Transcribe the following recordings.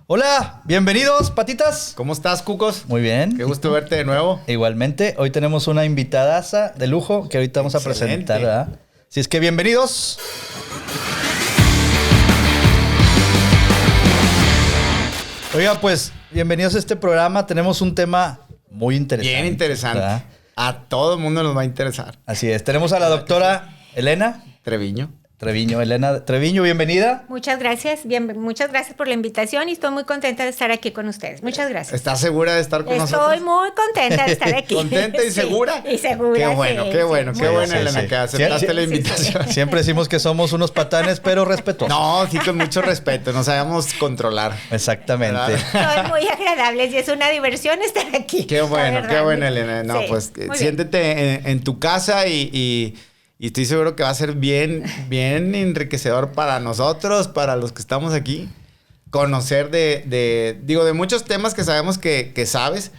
Hola, bienvenidos, patitas. ¿Cómo estás, Cucos? Muy bien. Qué gusto verte de nuevo. Igualmente, hoy tenemos una invitadaza de lujo que ahorita vamos a presentar, ¿verdad? Así es que bienvenidos. Oiga, pues, bienvenidos a este programa. Tenemos un tema muy interesante. Bien interesante. ¿Verdad? A todo el mundo nos va a interesar. Así es. Tenemos a la doctora Elena Treviño. Elena Treviño, bienvenida. Muchas gracias, muchas gracias por la invitación y estoy muy contenta de estar aquí con ustedes. Muchas gracias. ¿Estás segura de estar con nosotros? Estoy muy contenta de estar aquí. ¿Contenta y segura? Sí, y segura. Qué bueno, sí, qué bueno, sí, qué bueno, sí, Elena, sí. que aceptaste la invitación. Siempre decimos que somos unos patanes, pero respetuosos. No, sí, con mucho respeto, nos sabemos controlar. Exactamente. Son muy agradables y es una diversión estar aquí. Qué bueno, Elena. No, sí, pues siéntete en tu casa y estoy seguro que va a ser bien enriquecedor para nosotros, para los que estamos aquí, conocer de muchos temas que sabemos que sabes,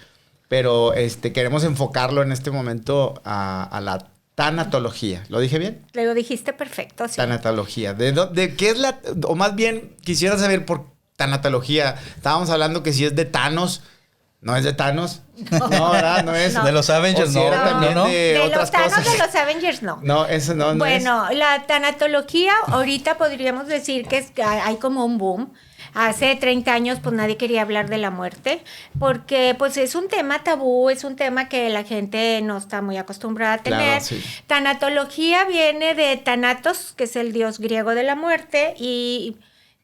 pero queremos enfocarlo en este momento a la tanatología. ¿Lo dije bien? Lo dijiste perfecto, sí. Tanatología. ¿De qué es o más bien quisiera saber por tanatología? Estábamos hablando que si es de Thanos. ¿No es de Thanos? No, ¿verdad? No es. No. De los Avengers, no. También no. de los otras Thanos cosas. de los Avengers, no. No, eso no Bueno, es. la tanatología, ahorita podríamos decir que hay como un boom. Hace 30 años, pues nadie quería hablar de la muerte, porque pues es un tema tabú, es un tema que la gente no está muy acostumbrada a tener. Claro, sí. Tanatología viene de Thanatos, que es el dios griego de la muerte,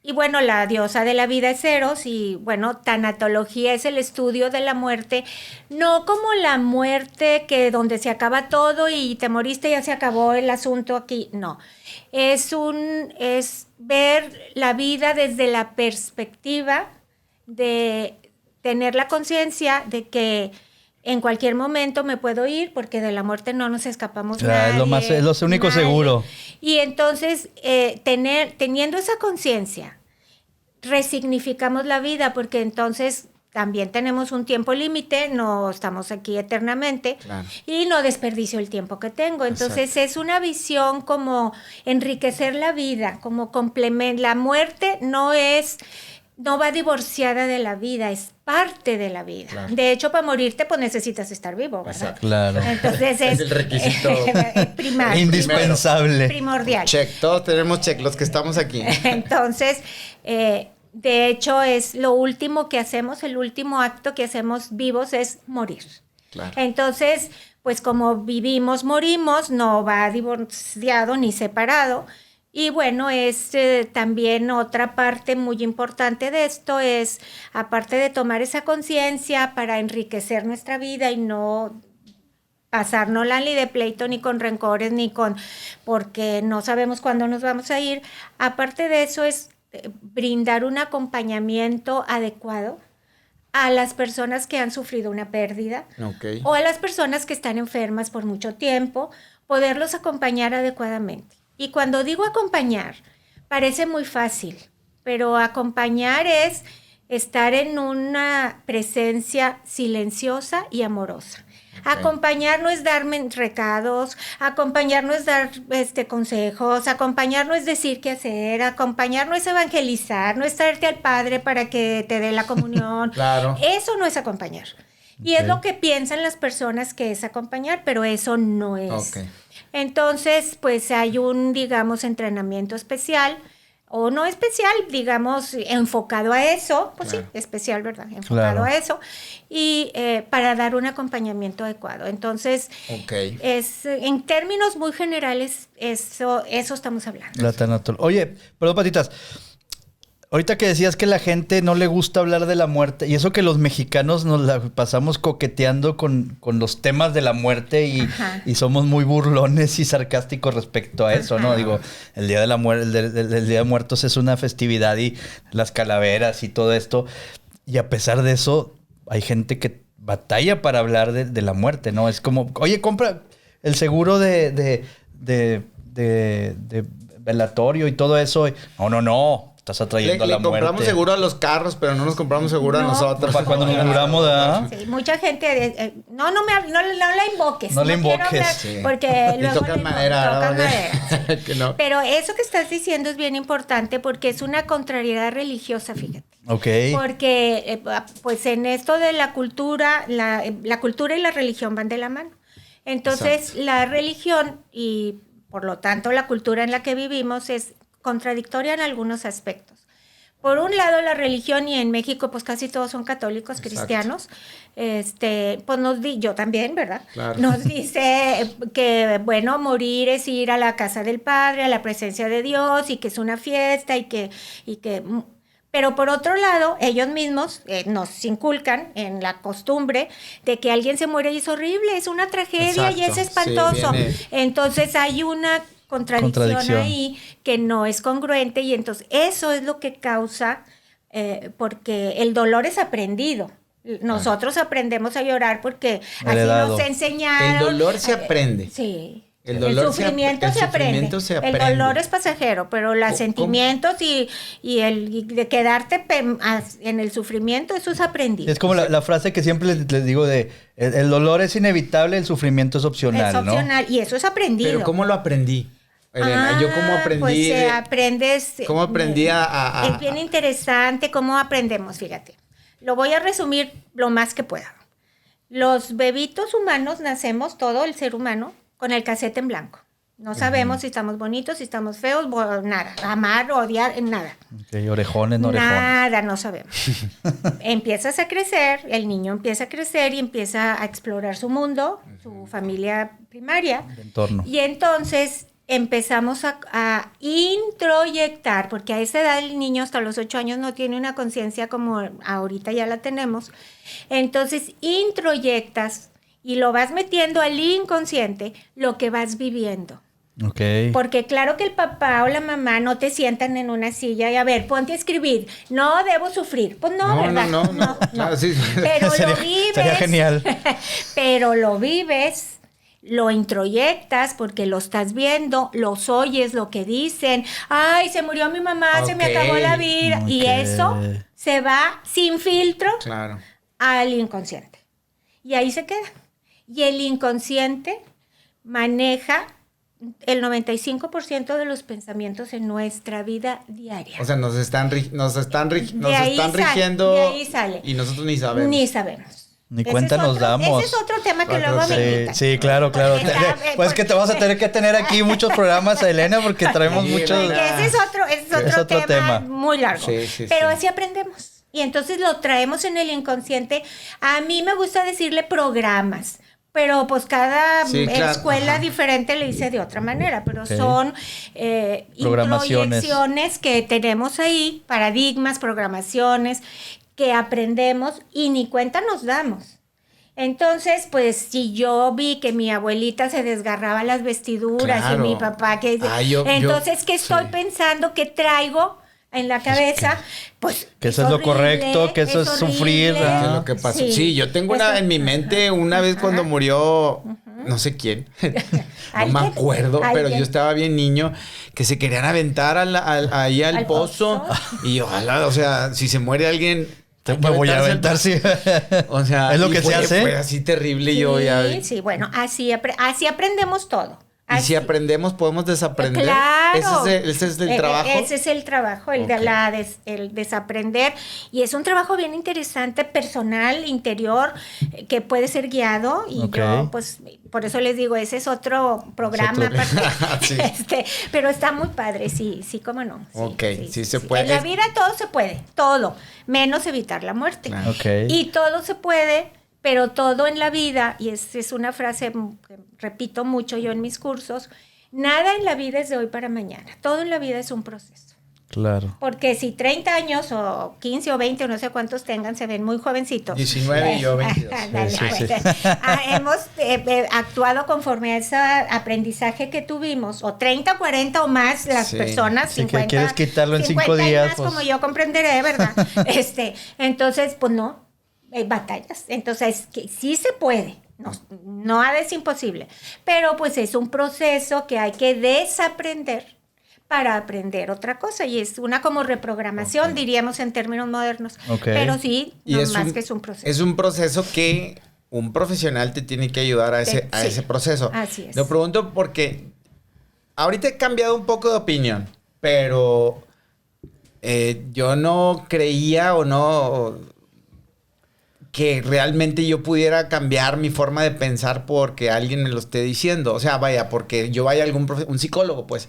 y bueno, la diosa de la vida es Eros y bueno, tanatología es el estudio de la muerte, no como la muerte que donde se acaba todo y te moriste y ya se acabó el asunto aquí, no. Es ver la vida desde la perspectiva de tener la conciencia de que en cualquier momento me puedo ir porque de la muerte no nos escapamos nadie. Es lo único seguro. Y entonces, teniendo esa conciencia, resignificamos la vida porque entonces también tenemos un tiempo límite, no estamos aquí eternamente, claro, y no desperdicio el tiempo que tengo. Entonces, exacto, es una visión como enriquecer la vida, como complemento. La muerte no va divorciada de la vida, es parte de la vida. Claro. De hecho, para morirte, pues necesitas estar vivo, ¿verdad? Exacto. Claro. Entonces Es el requisito primario. Indispensable. Primordial. Check, todos tenemos check, los que estamos aquí. Entonces, de hecho, es lo último que hacemos, el último acto que hacemos vivos es morir. Claro. Entonces, pues como vivimos, morimos, no va divorciado ni separado. Y bueno, es también otra parte muy importante de esto es, aparte de tomar esa conciencia para enriquecer nuestra vida y no pasárnosla ni de pleito, ni con rencores, porque no sabemos cuándo nos vamos a ir, aparte de eso es brindar un acompañamiento adecuado a las personas que han sufrido una pérdida, Okay, o a las personas que están enfermas por mucho tiempo, poderlos acompañar adecuadamente. Y cuando digo acompañar, parece muy fácil, pero acompañar es estar en una presencia silenciosa y amorosa. Okay. Acompañar no es darme recados, acompañar no es dar consejos, acompañar no es decir qué hacer, acompañar no es evangelizar, no es traerte al Padre para que te dé la comunión. Claro. Eso no es acompañar. Y es lo que piensan las personas que es acompañar, pero eso no es. Okay. Entonces, pues hay un, digamos, entrenamiento especial, o no especial, digamos, enfocado a eso, pues claro, sí, especial, ¿verdad? Enfocado claro, a eso, y para dar un acompañamiento adecuado. Entonces, okay, en términos muy generales, eso estamos hablando. La tanatología. Oye, perdón, patitas. Ahorita que decías que la gente no le gusta hablar de la muerte, y eso que los mexicanos nos la pasamos coqueteando con los temas de la muerte y somos muy burlones y sarcásticos respecto a eso, ¿no? Digo, el Día de la Muerte, el Día de Muertos es una festividad y las calaveras y todo esto, y a pesar de eso, hay gente que batalla para hablar de la muerte, ¿no? Es como, oye, compra el seguro de velatorio y todo eso. No. Estás atrayendo a la muerte. Le compramos seguro a los carros, pero no nos compramos seguro a nosotros. Para cuando nos muramos, ¿verdad? Sí, mucha gente... no la invoques. No la invoques. Sí. Porque luego tocan madera. Sí. Que no. Pero eso que estás diciendo es bien importante porque es una contrariedad religiosa, fíjate. Ok. Porque pues en esto de la cultura, la cultura y la religión van de la mano. Entonces, la religión y por lo tanto la cultura en la que vivimos es contradictoria en algunos aspectos. Por un lado, la religión, y en México pues casi todos son católicos, Exacto. cristianos, pues yo también, ¿verdad? Claro. Nos dice que, bueno, morir es ir a la casa del Padre, a la presencia de Dios, y que es una fiesta, pero por otro lado, ellos mismos nos inculcan en la costumbre de que alguien se muere y es horrible, es una tragedia. Exacto. Y es espantoso. Sí, entonces hay una contradicción ahí que no es congruente, y entonces eso es lo que causa, porque el dolor es aprendido. Nosotros aprendemos a llorar porque Heredado. así nos enseñaron. El dolor se aprende. Sí. El dolor sufrimiento se aprende. El dolor es pasajero, pero los sentimientos y de quedarte en el sufrimiento, eso es aprendido. Es como la frase que siempre les digo de el dolor es inevitable, el sufrimiento es opcional, Es opcional, ¿no? Y eso es aprendido. Pero ¿cómo lo aprendí? Elena, yo cómo aprendí. Pues aprendes. ¿Cómo aprendí a Es bien interesante cómo aprendemos, fíjate. Lo voy a resumir lo más que pueda. Los bebitos humanos nacemos, todo el ser humano, con el casete en blanco. No sabemos si estamos bonitos, si estamos feos, nada. Amar, odiar, nada. Okay, orejones, no orejones. Nada, no sabemos. Empiezas a crecer, el niño empieza a crecer y empieza a explorar su mundo, su familia primaria. El entorno. Y entonces empezamos a introyectar, porque a esa edad el niño hasta los 8 años no tiene una conciencia como ahorita ya la tenemos. Entonces introyectas y lo vas metiendo al inconsciente lo que vas viviendo. Okay. Porque claro que el papá o la mamá no te sientan en una silla y a ver, ponte a escribir. No debo sufrir. Pues no, ¿verdad? No. Claro, sí. Pero Sería- lo vives. sería genial. Pero lo vives, lo introyectas porque lo estás viendo, los oyes, lo que dicen. Ay, se murió mi mamá, se me Ok. acabó la vida. Y Ok. eso se va sin filtro Claro. al inconsciente. Y ahí se queda. Y el inconsciente maneja el 95% de los pensamientos en nuestra vida diaria. O sea, nos están ahí rigiendo. de ahí sale. Y nosotros ni sabemos. Ni sabemos. Ni Ese cuenta es nos otro- damos. Ese es otro tema que Otro luego me tema. invitan. Sí, claro. Porque está- Pues que te vas a tener que tener aquí muchos programas, Elena, porque traemos Sí, muchos. Porque ese es otro tema muy largo. Sí, Pero sí. así aprendemos. Y entonces lo traemos en el inconsciente. A mí me gusta decirle programas. Pero pues cada Sí, claro. escuela Ajá. diferente le dice de otra manera, pero Ok. son Programaciones. introyecciones que tenemos ahí, paradigmas, programaciones que aprendemos y ni cuenta nos damos. Entonces, pues si yo vi que mi abuelita se desgarraba las vestiduras Claro. y mi papá que... entonces, ¿qué estoy pensando? ¿Qué traigo en la cabeza? Pues que eso es lo correcto, que eso es sufrir, ¿Qué es lo que pasó? Sí, yo tengo en mi mente una vez cuando murió, no sé quién, no me ¿Alguien? acuerdo, pero ¿Alguien? yo estaba bien niño, que se querían aventar ahí al ¿Al pozo. pozo? Y ojalá, o sea, si se muere alguien... hay que Me voy a aventarse al aventar, sí. O sea, Es lo y que se hace. Fue así terrible, yo ya... Sí, bueno, así aprendemos todo. Y si Así. aprendemos, podemos desaprender. Claro. Ese es el trabajo. Ese es el trabajo, el Ok. de el desaprender. Y es un trabajo bien interesante, personal, interior, que puede ser guiado. Y Ok. yo, pues, por eso les digo, ese es otro programa. Es otro- aparte. Sí. Pero está muy padre, sí, cómo no. Sí, Ok, sí se puede. En la vida todo se puede, todo, menos evitar la muerte. Claro. Ok. Y todo se puede, pero todo en la vida, y es una frase que repito mucho yo en mis cursos, nada en la vida es de hoy para mañana, todo en la vida es un proceso. Claro. Porque si 30 años o 15 o 20 o no sé cuántos tengan, se ven muy jovencitos. 19 y yo 22. Ándale, Sí, pues. sí. Hemos actuado conforme a ese aprendizaje que tuvimos, o 30, 40 o más las Sí. personas, Sí, que 50. quieres quitarlo en 5 50 y días, más, pues. como yo comprenderé, ¿verdad? Entonces, pues no, hay batallas. Entonces, que sí se puede. No es imposible. Pero pues es un proceso que hay que desaprender para aprender otra cosa. Y es una como reprogramación, diríamos en términos modernos. Ok. Pero sí, Y no es más un- que es un proceso. Es un proceso que un profesional te tiene que ayudar a ese Sí. proceso. Así es. Lo pregunto porque ahorita he cambiado un poco de opinión, pero yo no creía o no que realmente yo pudiera cambiar mi forma de pensar porque alguien me lo esté diciendo. O sea, vaya, porque yo vaya a un psicólogo, pues.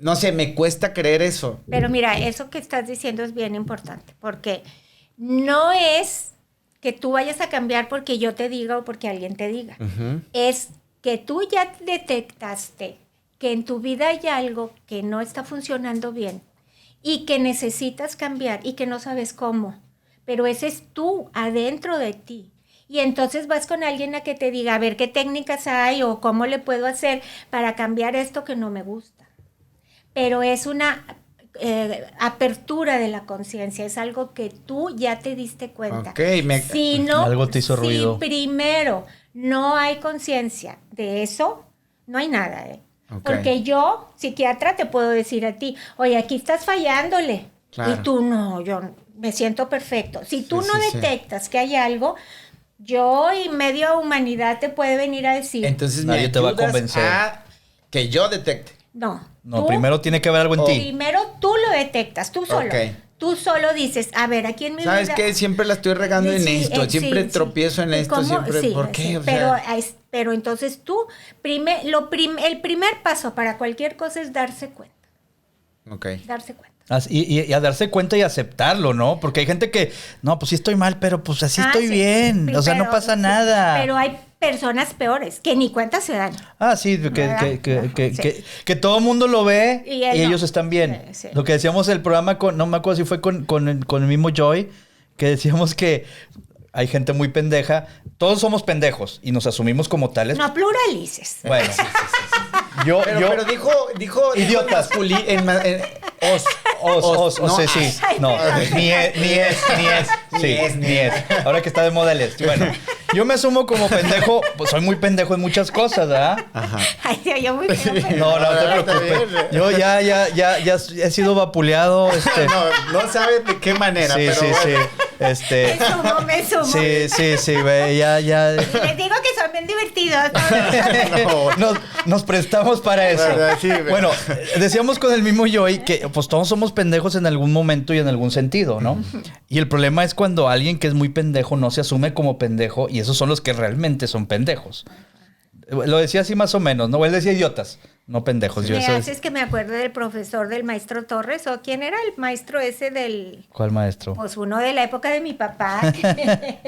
No sé, me cuesta creer eso. Pero mira, eso que estás diciendo es bien importante, porque no es que tú vayas a cambiar porque yo te diga o porque alguien te diga. Ujú. Es que tú ya detectaste que en tu vida hay algo que no está funcionando bien y que necesitas cambiar y que no sabes cómo. Pero ese es tú, adentro de ti. Y entonces vas con alguien a que te diga, a ver qué técnicas hay o cómo le puedo hacer para cambiar esto que no me gusta. Pero es una apertura de la conciencia, es algo que tú ya te diste cuenta. Ok, Si no, algo te hizo ruido. Si primero no hay conciencia de eso, no hay nada, ¿eh? Ok. Porque yo, psiquiatra, te puedo decir a ti, oye, aquí estás fallándole. Claro. Y tú no, yo me siento perfecto. Si tú Sí, no sí, sí. detectas que hay algo, yo y media humanidad te puede venir a decir, Entonces Nadie me te va a ayudas convencer. a que yo detecte. no. No, tú primero tiene que haber algo en ti. Primero tú lo detectas, tú solo. Ok. Tú solo dices, a ver, aquí en mi ¿Sabes vida... qué? Siempre la estoy regando en Sí, esto. Siempre sí, tropiezo en ¿Y esto. cómo? Siempre. Sí, ¿Por qué? sí, O sea, pero entonces tú, el primer paso para cualquier cosa es darse cuenta. ok. Darse cuenta. Y a darse cuenta y aceptarlo, ¿no? Porque hay gente que, no, pues sí estoy mal, pero pues así estoy sí, bien. O sea, no pero- pasa sí, nada. Pero hay personas peores que ni cuenta se dan. Sí, ¿Verdad? Sí. que todo el mundo lo ve Y y, él no. ellos están bien. Sí, sí. Lo que decíamos el programa, no me acuerdo si fue con el mismo Joy, que decíamos que hay gente muy pendeja. Todos somos pendejos y nos asumimos como tales. No pluralices. Bueno, Pero dijo Idiotas. Os, no, sí. Ay, No, perdón. ni es. Ni es. Ahora que está de moda el es. Bueno, yo me asumo como pendejo, pues soy muy pendejo en muchas cosas, ¿verdad? Ajá. Ay, Dios, yo muy feo, pero- No te Está preocupes. bien. Yo ya he sido vapuleado. No sabes de qué manera, Sí, pero sí, bueno. sí. Me sumo. Sí, güey, ya. Les digo que son bien divertidos. ¿no? Nos prestamos para eso. Verdad, sí, verdad. Bueno, decíamos con el mismo Joy que pues todos somos pendejos en algún momento y en algún sentido, ¿no? Y el problema es cuando alguien que es muy pendejo no se asume como pendejo y esos son los que realmente son pendejos. Lo decía así más o menos, ¿no? Él decía idiotas, no pendejos. Yo Me eso haces que me acuerdo del profesor del maestro Torres, ¿o quién era el maestro ese del... ¿Cuál maestro? Pues uno de la época de mi papá. que-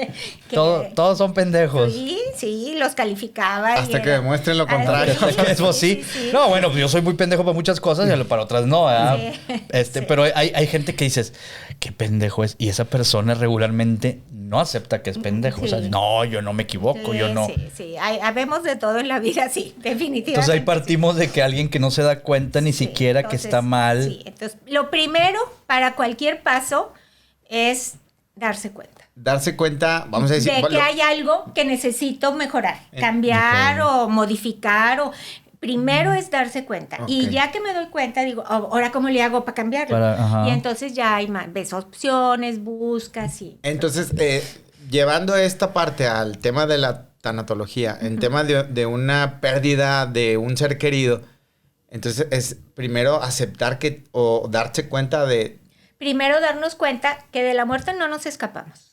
Todos son pendejos. Sí, los calificaba. Hasta y que demuestren lo contrario. Eso sí. No, bueno, pues yo soy muy pendejo para muchas cosas y para otras no, ¿verdad? Sí. Sí. Pero hay gente que dices, qué pendejo es. Y esa persona regularmente no acepta que es pendejo. O sea, Sí. no, yo no me equivoco, yo no. Sí. Habemos de todo en la vida, sí, definitivamente. Entonces ahí partimos de que alguien que no se da cuenta ni Sí, siquiera que entonces, está mal. Sí, entonces lo primero para cualquier paso es darse cuenta. Darse cuenta, vamos a decir. De que hay algo que necesito mejorar, cambiar o modificar o... Primero es darse cuenta. Ok. Y ya que me doy cuenta, digo, ahora cómo le hago para cambiarlo. Ajá. Y entonces ya hay más, ves opciones, buscas y... Entonces, llevando esta parte al tema de la tanatología, en tema de una pérdida de un ser querido, entonces es primero aceptar que o darse cuenta de... Primero darnos cuenta que de la muerte no nos escapamos.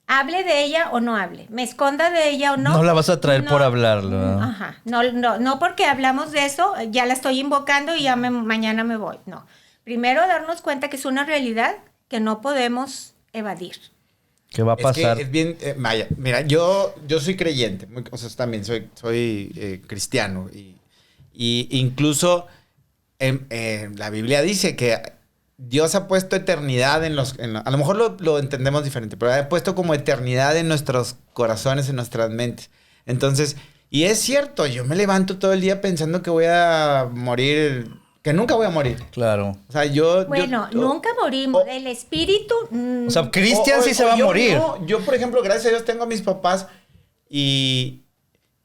Hable de ella o no hable. Me esconda de ella o no. No la vas a traer por hablarlo, ¿no? Ajá. No porque hablamos de eso, ya la estoy invocando y ya mañana me voy. No. Primero darnos cuenta que es una realidad que no podemos evadir. ¿Qué va a pasar? Es que es bien... vaya, mira, yo soy creyente, o sea, también soy cristiano y incluso la Biblia dice que Dios ha puesto eternidad a lo mejor lo entendemos diferente, pero ha puesto como eternidad en nuestros corazones, en nuestras mentes. Entonces, y es cierto, yo me levanto todo el día pensando que voy a morir, que nunca voy a morir. Claro. O sea, Nunca morimos. o- El espíritu... O sea, Cristian sí se va a morir. Yo, por ejemplo, gracias a Dios tengo a mis papás y...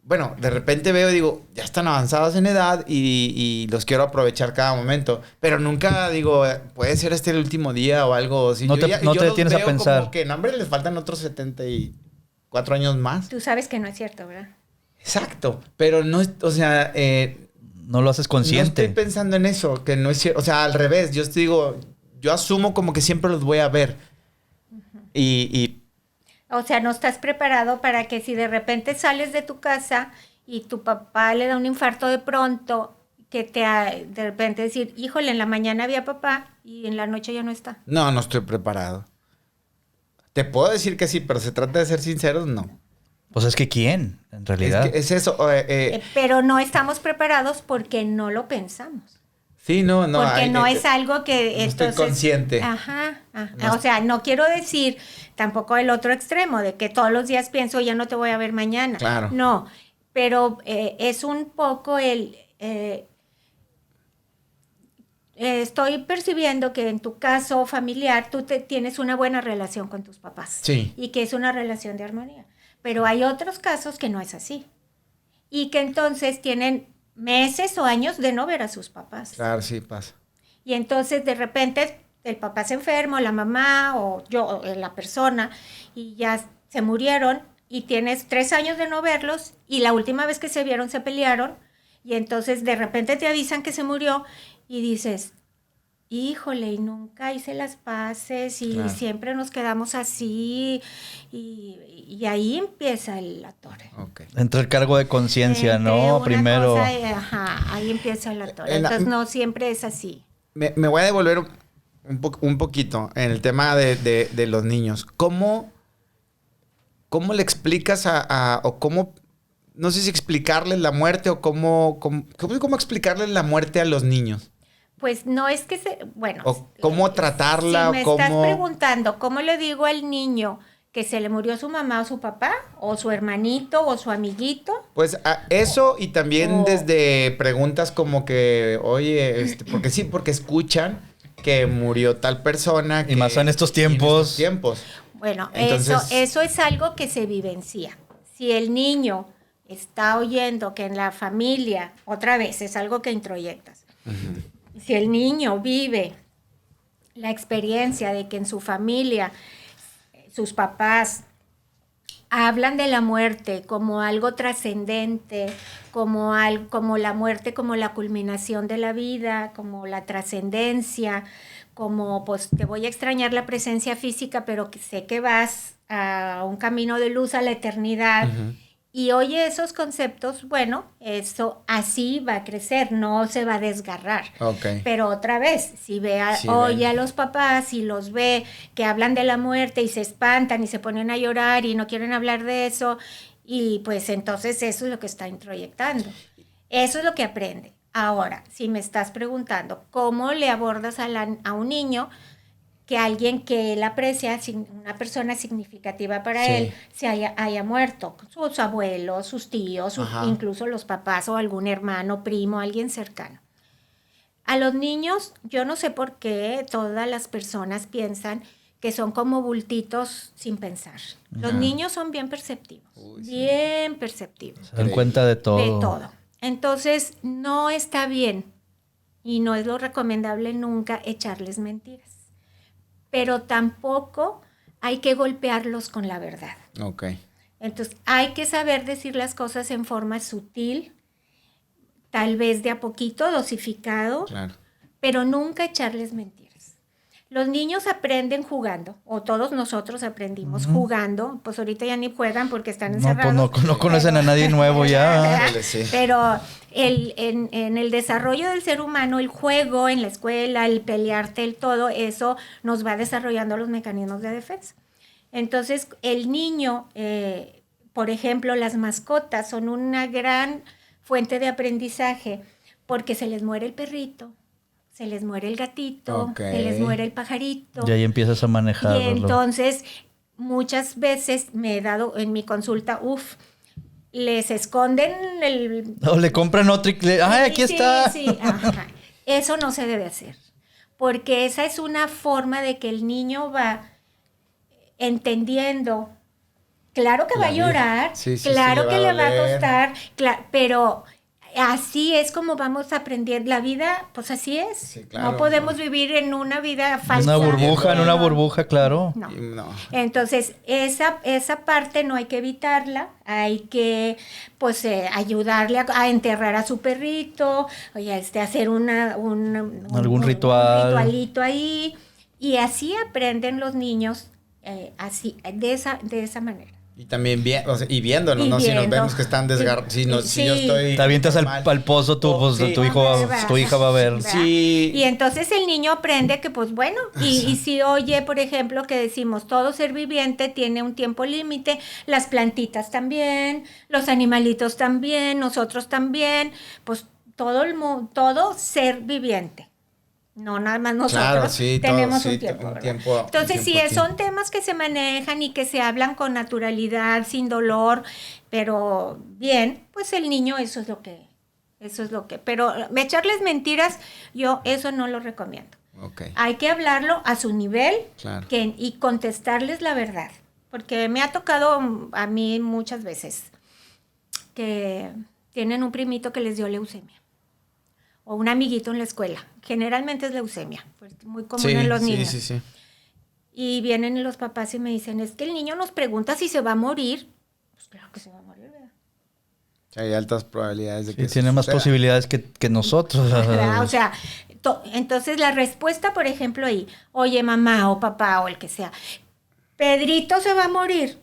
Bueno, de repente veo y digo, ya están avanzados en edad y los quiero aprovechar cada momento. Pero nunca digo, puede ser este el último día o algo. Si No te yo los detienes a veo pensar. Como que, no, hombre, les faltan otros 74 años más. Tú sabes que no es cierto, ¿verdad? Exacto. Pero no, o sea, no lo haces consciente. No estoy pensando en eso, que no es cierto. O sea, al revés, yo te digo, yo asumo como que siempre los voy a ver. Y O sea, no estás preparado para que si de repente sales de tu casa y tu papá le da un infarto de pronto, que de repente decir, híjole, en la mañana había papá y en la noche ya no está. no estoy preparado. Te puedo decir que sí, pero se trata de ser sinceros, no. Pues es que ¿quién? En realidad. Es eso. Pero no estamos preparados porque no lo pensamos. Sí, no. Porque no es algo que... No estoy consciente. Ajá. No. O sea, no quiero decir tampoco el otro extremo, de que todos los días pienso, ya no te voy a ver mañana. Claro. No, pero es un poco estoy percibiendo que en tu caso familiar tú tienes una buena relación con tus papás. Sí. Y que es una relación de armonía. Pero hay otros casos que no es así. Y que entonces tienen meses o años de no ver a sus papás. Claro, sí, pasa. Y entonces de repente el papá se enferma, la mamá o la persona, y ya se murieron y tienes 3 años de no verlos y la última vez que se vieron se pelearon y entonces de repente te avisan que se murió y dices, híjole, y nunca hice las paces y Claro. siempre nos quedamos así y ahí empieza el atole. Ok. Entra el cargo de conciencia, Entre ¿no? una Primero. cosa ahí empieza el atole. Entonces no siempre es así. Me voy a devolver un poquito en el tema de los niños. ¿Cómo le explicas o cómo, no sé si explicarles la muerte o cómo explicarles la muerte a los niños? Pues no es que bueno. O cómo tratarla, si me o cómo... estás preguntando, ¿cómo le digo al niño que se le murió su mamá o su papá? ¿O su hermanito o su amiguito? Pues eso y también O- desde preguntas como que, oye, porque escuchan que murió tal persona. Y más en estos tiempos. Bueno, Entonces- eso es algo que se vivencia. Si el niño está oyendo que en la familia, otra vez, es algo que introyectas. Si el niño vive la experiencia de que en su familia sus papás hablan de la muerte como algo trascendente, como la muerte como la culminación de la vida, como la trascendencia, como pues te voy a extrañar la presencia física, pero que sé que vas a un camino de luz a la eternidad. Ujú. Y oye esos conceptos, bueno, eso así va a crecer, no se va a desgarrar. Ok. Pero otra vez, si Sí, oye ven. a los papás y los ve que hablan de la muerte y se espantan y se ponen a llorar y no quieren hablar de eso, y pues entonces eso es lo que está introyectando. Eso es lo que aprende. Ahora, si me estás preguntando cómo le abordas a un niño, que alguien que él aprecia, una persona significativa para Sí. él, haya muerto, sus abuelos, sus tíos, Ajá. incluso los papás o algún hermano, primo, alguien cercano. A los niños, yo no sé por qué todas las personas piensan que son como bultitos sin pensar. Los Ajá. niños son bien perceptivos, Uy, sí. bien perceptivos. Se dan cuenta de todo. De todo. Entonces, no está bien y no es lo recomendable nunca echarles mentiras. Pero tampoco hay que golpearlos con la verdad. Ok. Entonces, hay que saber decir las cosas en forma sutil, tal vez de a poquito, dosificado, Claro. pero nunca echarles mentiras. Los niños aprenden jugando, o todos nosotros aprendimos jugando, pues ahorita ya ni juegan porque están No, encerrados. pues no conocen a nadie nuevo ya. ¿verdad? Sí. Pero en el desarrollo del ser humano, el juego en la escuela, el pelearte, el todo, eso nos va desarrollando los mecanismos de defensa. Entonces, el niño, por ejemplo, las mascotas son una gran fuente de aprendizaje porque se les muere el perrito, se les muere el gatito, Ok. se les muere el pajarito. Y ahí empiezas a Y manejarlo. entonces, muchas veces me he dado en mi consulta, les esconden el... O le compran otro y ¡ay, aquí Sí, está! sí, ajá. Eso no se debe hacer, porque esa es una forma de que el niño va entendiendo. Claro que va a La vida. llorar, Sí, sí, claro sí, que le va a doler. costar, pero Así es como vamos a aprender la vida, pues así es. Sí, claro. No podemos vivir en una vida falsa. En una burbuja, claro. No. No. Entonces, esa parte no hay que evitarla, hay que, pues, ayudarle a enterrar a su perrito, oye, hacer algún ritual. Un ritualito ahí, y así aprenden los niños, así, de esa manera. Y también viéndonos, Y ¿no? Si nos viendo. vemos que están desgarrados. Si yo estoy. Te avientas mal. al pozo, Sí. tu hija va a ver. ¿Verdad? Sí. Y entonces el niño aprende que, pues bueno, y si oye, por ejemplo, que decimos, todo ser viviente tiene un tiempo límite, las plantitas también, los animalitos también, nosotros también, pues todo ser viviente. No, nada más nosotros Claro, sí, tenemos todo, un sí, tiempo. un ¿verdad? tiempo- Entonces, un sí, tiempo aquí. son temas que se manejan y que se hablan con naturalidad, sin dolor, pero bien, pues el niño eso es lo que, pero echarles mentiras, yo eso no lo recomiendo. Ok. Hay que hablarlo a su nivel Claro. y contestarles la verdad, porque me ha tocado a mí muchas veces que tienen un primito que les dio leucemia. O un amiguito en la escuela. Generalmente es leucemia, pues muy común en los niños. Sí. Y vienen los papás y me dicen, es que el niño nos pregunta si se va a morir. Pues claro que se va a morir, ¿verdad? Hay altas probabilidades de que Sí, tiene más suceda. posibilidades que nosotros. ¿Verdad? O sea, entonces la respuesta, por ejemplo, ahí, oye, mamá o papá o el que sea, Pedrito se va a morir.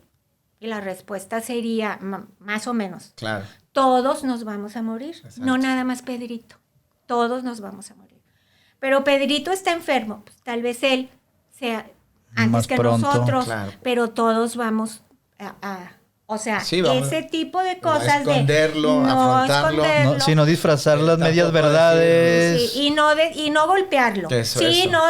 Y la respuesta sería, más o menos, Claro. todos nos vamos a morir. Exacto. No nada más Pedrito. Todos nos vamos a morir. Pero Pedrito está enfermo. Pues, tal vez él sea antes Más que pronto. nosotros. Claro. Pero todos vamos o sea, Sí, vamos ese tipo de no cosas esconderlo, de afrontarlo. No, sino disfrazar las Tampoco medias verdades. Sí, y no golpearlo. Eso.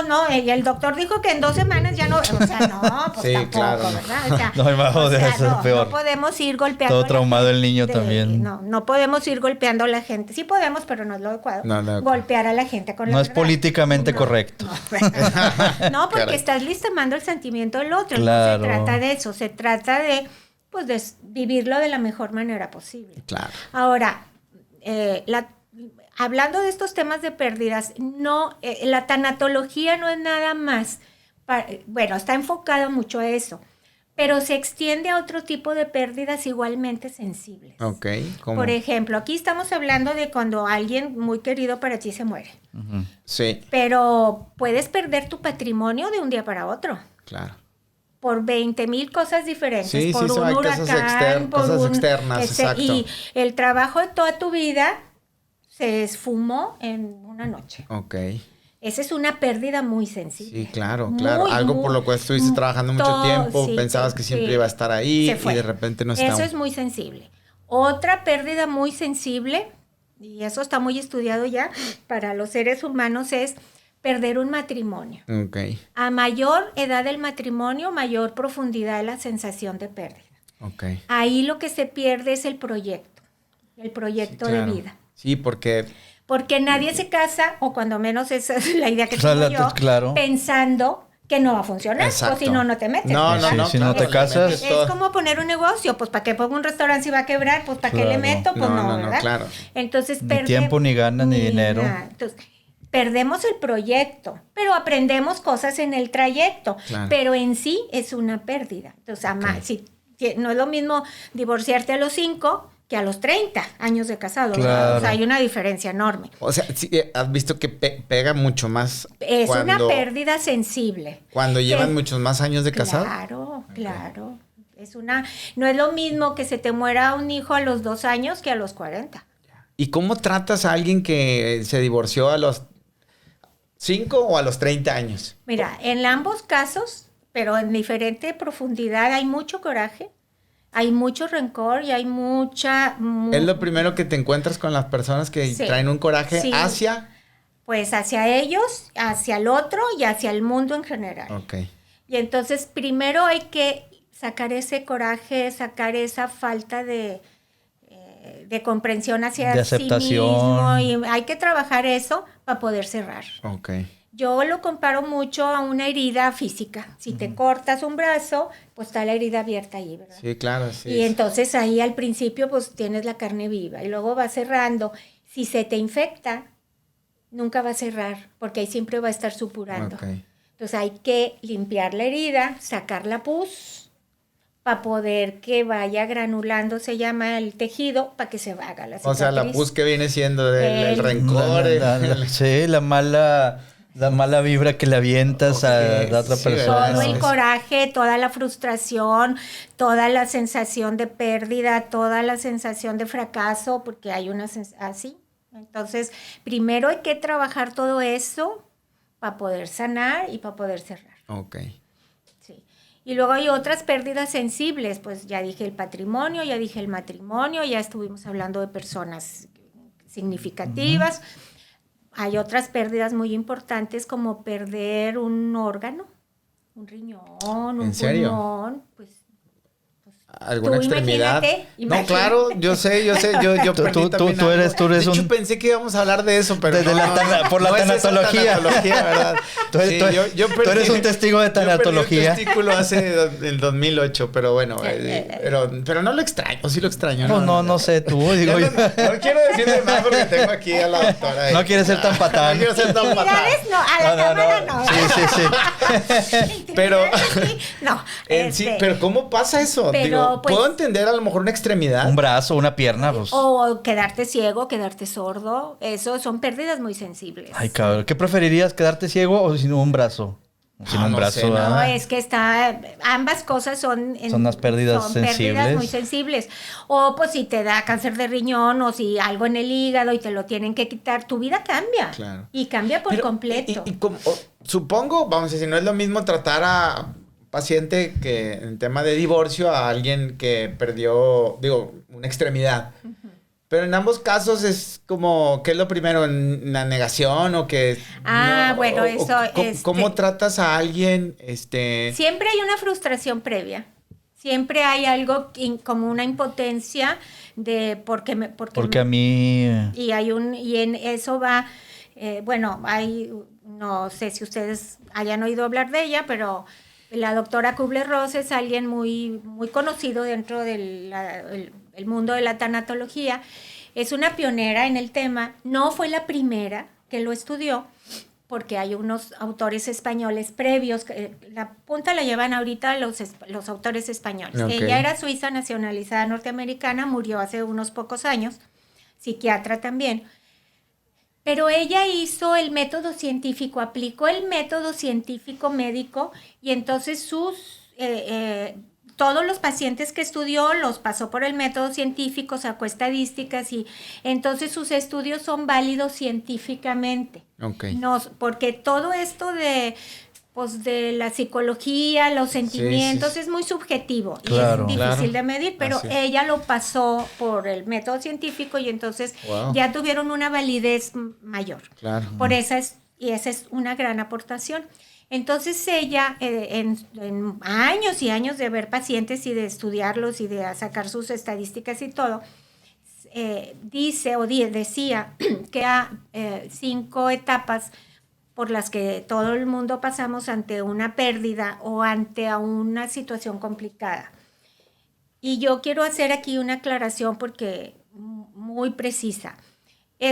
No, y el doctor dijo que en 2 semanas ya no, o sea, no, pues Sí, tampoco, claro, no. ¿verdad? O sea, No, hermano, eso es peor. no podemos ir golpeando. Todo a la traumado el niño gente. también. No podemos ir golpeando a la gente. Sí podemos, pero no es lo adecuado. No. Golpear a la gente con la No es verdad. políticamente correcto. No, porque Caray. estás lastimando el sentimiento del otro. Claro. No se trata de eso, se trata de, pues, de vivirlo de la mejor manera posible. Claro. Ahora, hablando de estos temas de pérdidas, la tanatología no es nada más, bueno, está enfocada mucho a eso, pero se extiende a otro tipo de pérdidas igualmente sensibles. Ok. ¿Cómo? Por ejemplo, aquí estamos hablando de cuando alguien muy querido para ti se muere, Sí, pero puedes perder tu patrimonio de un día para otro. claro. Por 20,000 cosas diferentes, Sí, por sí, un hay huracán, cosas externas, exacto. Y el trabajo de toda tu vida se esfumó en una noche. Ok. Esa es una pérdida muy sensible. Sí, claro. Muy, Algo por lo cual estuviste trabajando mucho todo, tiempo, sí, pensabas que siempre sí. iba a estar ahí Se fue. y de repente no está. Eso es muy sensible. Otra pérdida muy sensible, y eso está muy estudiado ya para los seres humanos, es perder un matrimonio. Ok. A mayor edad del matrimonio, mayor profundidad de la sensación de pérdida. Ok. Ahí lo que se pierde es el proyecto Sí, de claro. vida. Sí, porque Porque nadie se casa, o cuando menos esa es la idea que O sea, tengo yo, claro. pensando que no va a funcionar, Exacto. o si no, no te metes. No, ¿verdad? no, no. Si no te claro, casas. le metes Es todo. como poner un negocio, pues ¿para qué pongo un restaurante si va a quebrar? Pues ¿para qué le Claro. meto? Pues No, no, ¿verdad? claro. Entonces Ni tiempo, ni ganas, ni dinero. nada. Entonces, perdemos el proyecto, pero aprendemos cosas en el trayecto, Claro. pero en sí es una pérdida. Entonces, no es lo mismo divorciarte a los 5 que a los 30 años de casado. ¿verdad? Claro. O sea, hay una diferencia enorme. O sea, sí, has visto que pega mucho más Es cuando, una pérdida sensible. cuando llevan Que- muchos más años de casado. Claro. No es lo mismo que se te muera un hijo a los 2 años que a los 40. ¿Y cómo tratas a alguien que se divorció a los 5 o a los 30 años? Mira, en ambos casos, pero en diferente profundidad, hay mucho coraje, hay mucho rencor y hay Es lo primero que te encuentras con las personas que Sí. traen un coraje Sí. hacia... pues hacia ellos, hacia el otro y hacia el mundo en general. Ok. Y entonces primero hay que sacar ese coraje, sacar esa falta de comprensión hacia De sí aceptación. mismo y hay que trabajar eso para poder cerrar. Ok. Yo lo comparo mucho a una herida física. Si te cortas un brazo, pues está la herida abierta ahí, ¿verdad? Sí, claro, sí. Y entonces ahí al principio pues tienes la carne viva y luego va cerrando. Si se te infecta, nunca va a cerrar porque ahí siempre va a estar supurando. Okay. Entonces hay que limpiar la herida, sacar la pus para poder que vaya granulando, se llama el tejido, para que se haga la cicatriz. O sea, la pus que viene siendo el rencor. Sí, la mala vibra que le avientas a la otra persona. Todo el coraje, toda la frustración, toda la sensación de pérdida, toda la sensación de fracaso, porque hay una así. Entonces, primero hay que trabajar todo eso para poder sanar y para poder cerrar. Ok. Sí. Y luego hay otras pérdidas sensibles, pues ya dije el patrimonio, ya dije el matrimonio, ya estuvimos hablando de personas significativas. Hay otras pérdidas muy importantes como perder un órgano, un riñón, un pulmón, pues ¿Alguna tú extremidad? imagínate. No, claro, yo sé, yo perdí también tú eres de hecho, un... pensé que íbamos a hablar de eso, pero por la tanatología. ¿Verdad? Tú eres un testigo de tanatología. Yo perdí un testículo hace el 2008, pero bueno, pero no lo extraño, sí lo extraño. No sé, tú, digo yo. No quiero decirle más porque tengo aquí a la doctora. No quieres ser tan patán. No quiero ser tan patán. No, a la cámara no. Sí. Pero, no. sí, pero ¿cómo pasa eso? Digo, pues, ¿puedo entender a lo mejor una extremidad? Un brazo, una pierna, pues. O quedarte ciego, quedarte sordo. Eso son pérdidas muy sensibles. Ay, cabrón. ¿Qué preferirías, quedarte ciego o sin un brazo? Sin un brazo. Sé, no, es que ambas cosas son unas pérdidas son sensibles. Pérdidas muy sensibles. O pues si te da cáncer de riñón o si algo en el hígado y te lo tienen que quitar, tu vida cambia. Claro. Y cambia por completo. Y supongo, vamos a decir, no es lo mismo tratar a paciente que en tema de divorcio a alguien que perdió, una extremidad. Pero en ambos casos es como, ¿qué es lo primero? ¿La negación o que...? Bueno, eso... ¿Cómo tratas a alguien? Siempre hay una frustración previa. Siempre hay algo como una impotencia de porque a mí... Y en eso va... no sé si ustedes hayan oído hablar de ella, pero... La doctora Kubler-Ross es alguien muy, muy conocido dentro del el mundo de la tanatología. Es una pionera en el tema. No fue la primera que lo estudió, porque hay unos autores españoles previos. La punta la llevan ahorita los autores españoles. Okay. Ella era suiza, nacionalizada norteamericana, murió hace unos pocos años, psiquiatra también. Pero ella hizo el método científico, aplicó el método científico médico y entonces todos los pacientes que estudió los pasó por el método científico, sacó estadísticas y entonces sus estudios son válidos científicamente. Okay. Porque todo esto de la psicología, los sentimientos, es muy subjetivo y es difícil de medir, pero ella lo pasó por el método científico y entonces ya tuvieron una validez mayor. Claro. Esa es una gran aportación. Entonces ella, en años y años de ver pacientes y de estudiarlos y de sacar sus estadísticas y todo, decía que hay 5 etapas por las que todo el mundo pasamos ante una pérdida o ante una situación complicada. Y yo quiero hacer aquí una aclaración porque muy precisa.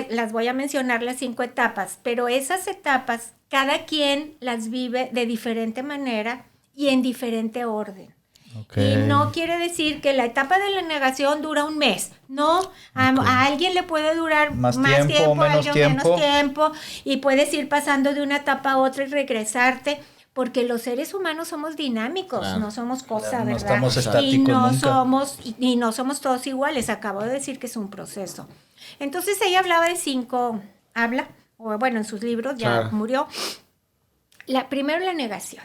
Las voy a mencionar las 5 etapas, pero esas etapas cada quien las vive de diferente manera y en diferente orden. Okay. Y no quiere decir que la etapa de la negación dura un mes. No, a alguien le puede durar más tiempo, a alguien menos tiempo, y puedes ir pasando de una etapa a otra y regresarte, porque los seres humanos somos dinámicos, no somos cosa, ¿verdad? No estamos estáticos y no somos todos iguales. Acabo de decir que es un proceso. Entonces ella hablaba de 5, en sus libros, ya murió. Primero la negación.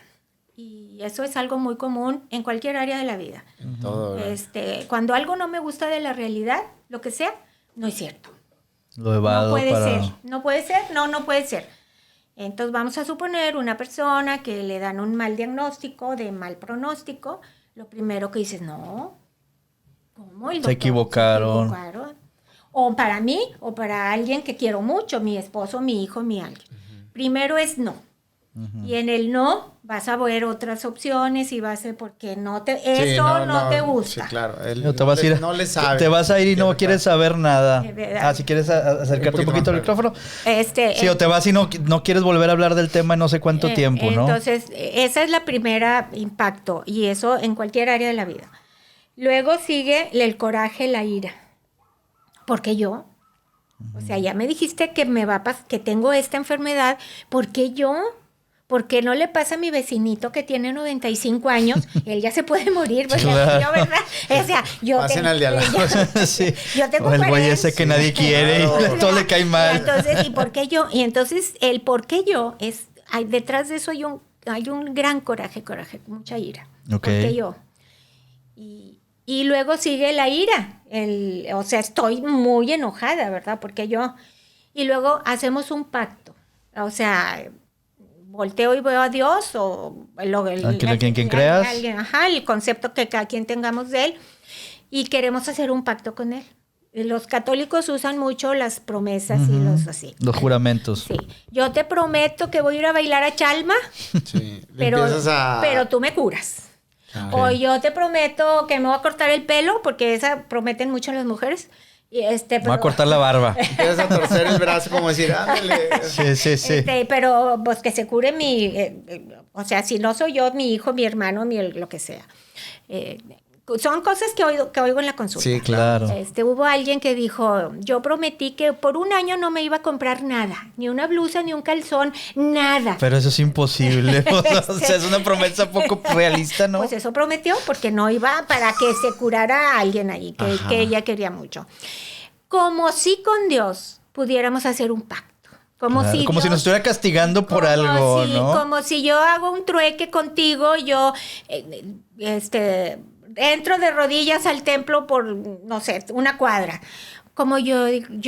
Y eso es algo muy común en cualquier área de la vida. Todo, cuando algo no me gusta de la realidad, lo que sea, no es cierto. Lo evado. No puede ser. Entonces vamos a suponer una persona que le dan un mal diagnóstico, de mal pronóstico. Lo primero que dices, no, ¿cómo? Se equivocaron. O para mí, o para alguien que quiero mucho, mi esposo, mi hijo, mi alguien. primero es no. Y en el no vas a ver otras opciones y vas a porque no te te gusta. Sí, claro. No le sabe. Te vas a ir y no quieres saber nada. Si quieres acercarte un poquito al micrófono. Sí, o te vas y no quieres volver a hablar del tema en no sé cuánto tiempo, ¿no? Entonces, esa es la primera impacto y eso en cualquier área de la vida. Luego sigue el coraje, la ira. ¿Por qué yo? O sea, ya me dijiste que que tengo esta enfermedad. ¿Por qué yo? ¿Por qué no le pasa a mi vecinito que tiene 95 años? Él ya se puede morir, pues, claro. yo, ¿verdad? O sea, Pasen al de al lado. Sí. Yo tengo O el güey 40. ese que nadie quiere y todo le cae mal. Entonces, ¿y por qué yo? Y entonces, el por qué yo detrás de eso hay un gran coraje, mucha ira. Ok. ¿Por qué yo? Y luego sigue la ira. O sea, estoy muy enojada, ¿verdad? Porque yo. Y luego hacemos un pacto. O sea, volteo y veo a Dios o quien creas. El concepto que cada quien tengamos de él y queremos hacer un pacto con él. Los católicos usan mucho las promesas y los así. Los juramentos. Sí. Yo te prometo que voy a ir a bailar a Chalma, Sí. pero tú me curas. Okay. O yo te prometo que me voy a cortar el pelo, porque esa prometen mucho las mujeres. Me voy a cortar la barba. Empiezas a torcer el brazo como decir, ándale. Sí. Pero pues que se cure o sea, si no soy yo, mi hijo, mi hermano, lo que sea. Son cosas que oigo en la consulta. Sí, claro. Hubo alguien que dijo, yo prometí que por un año no me iba a comprar nada, ni una blusa, ni un calzón, nada. Pero eso es imposible. O sea, es una promesa poco realista, ¿no? Pues eso prometió, porque no iba para que se curara a alguien ahí, que ella quería mucho. Como si con Dios pudiéramos hacer un pacto. Como si nos estuviera castigando por algo, ¿no? Como si yo hago un trueque contigo, yo entro de rodillas al templo por, no sé, una cuadra. Como yo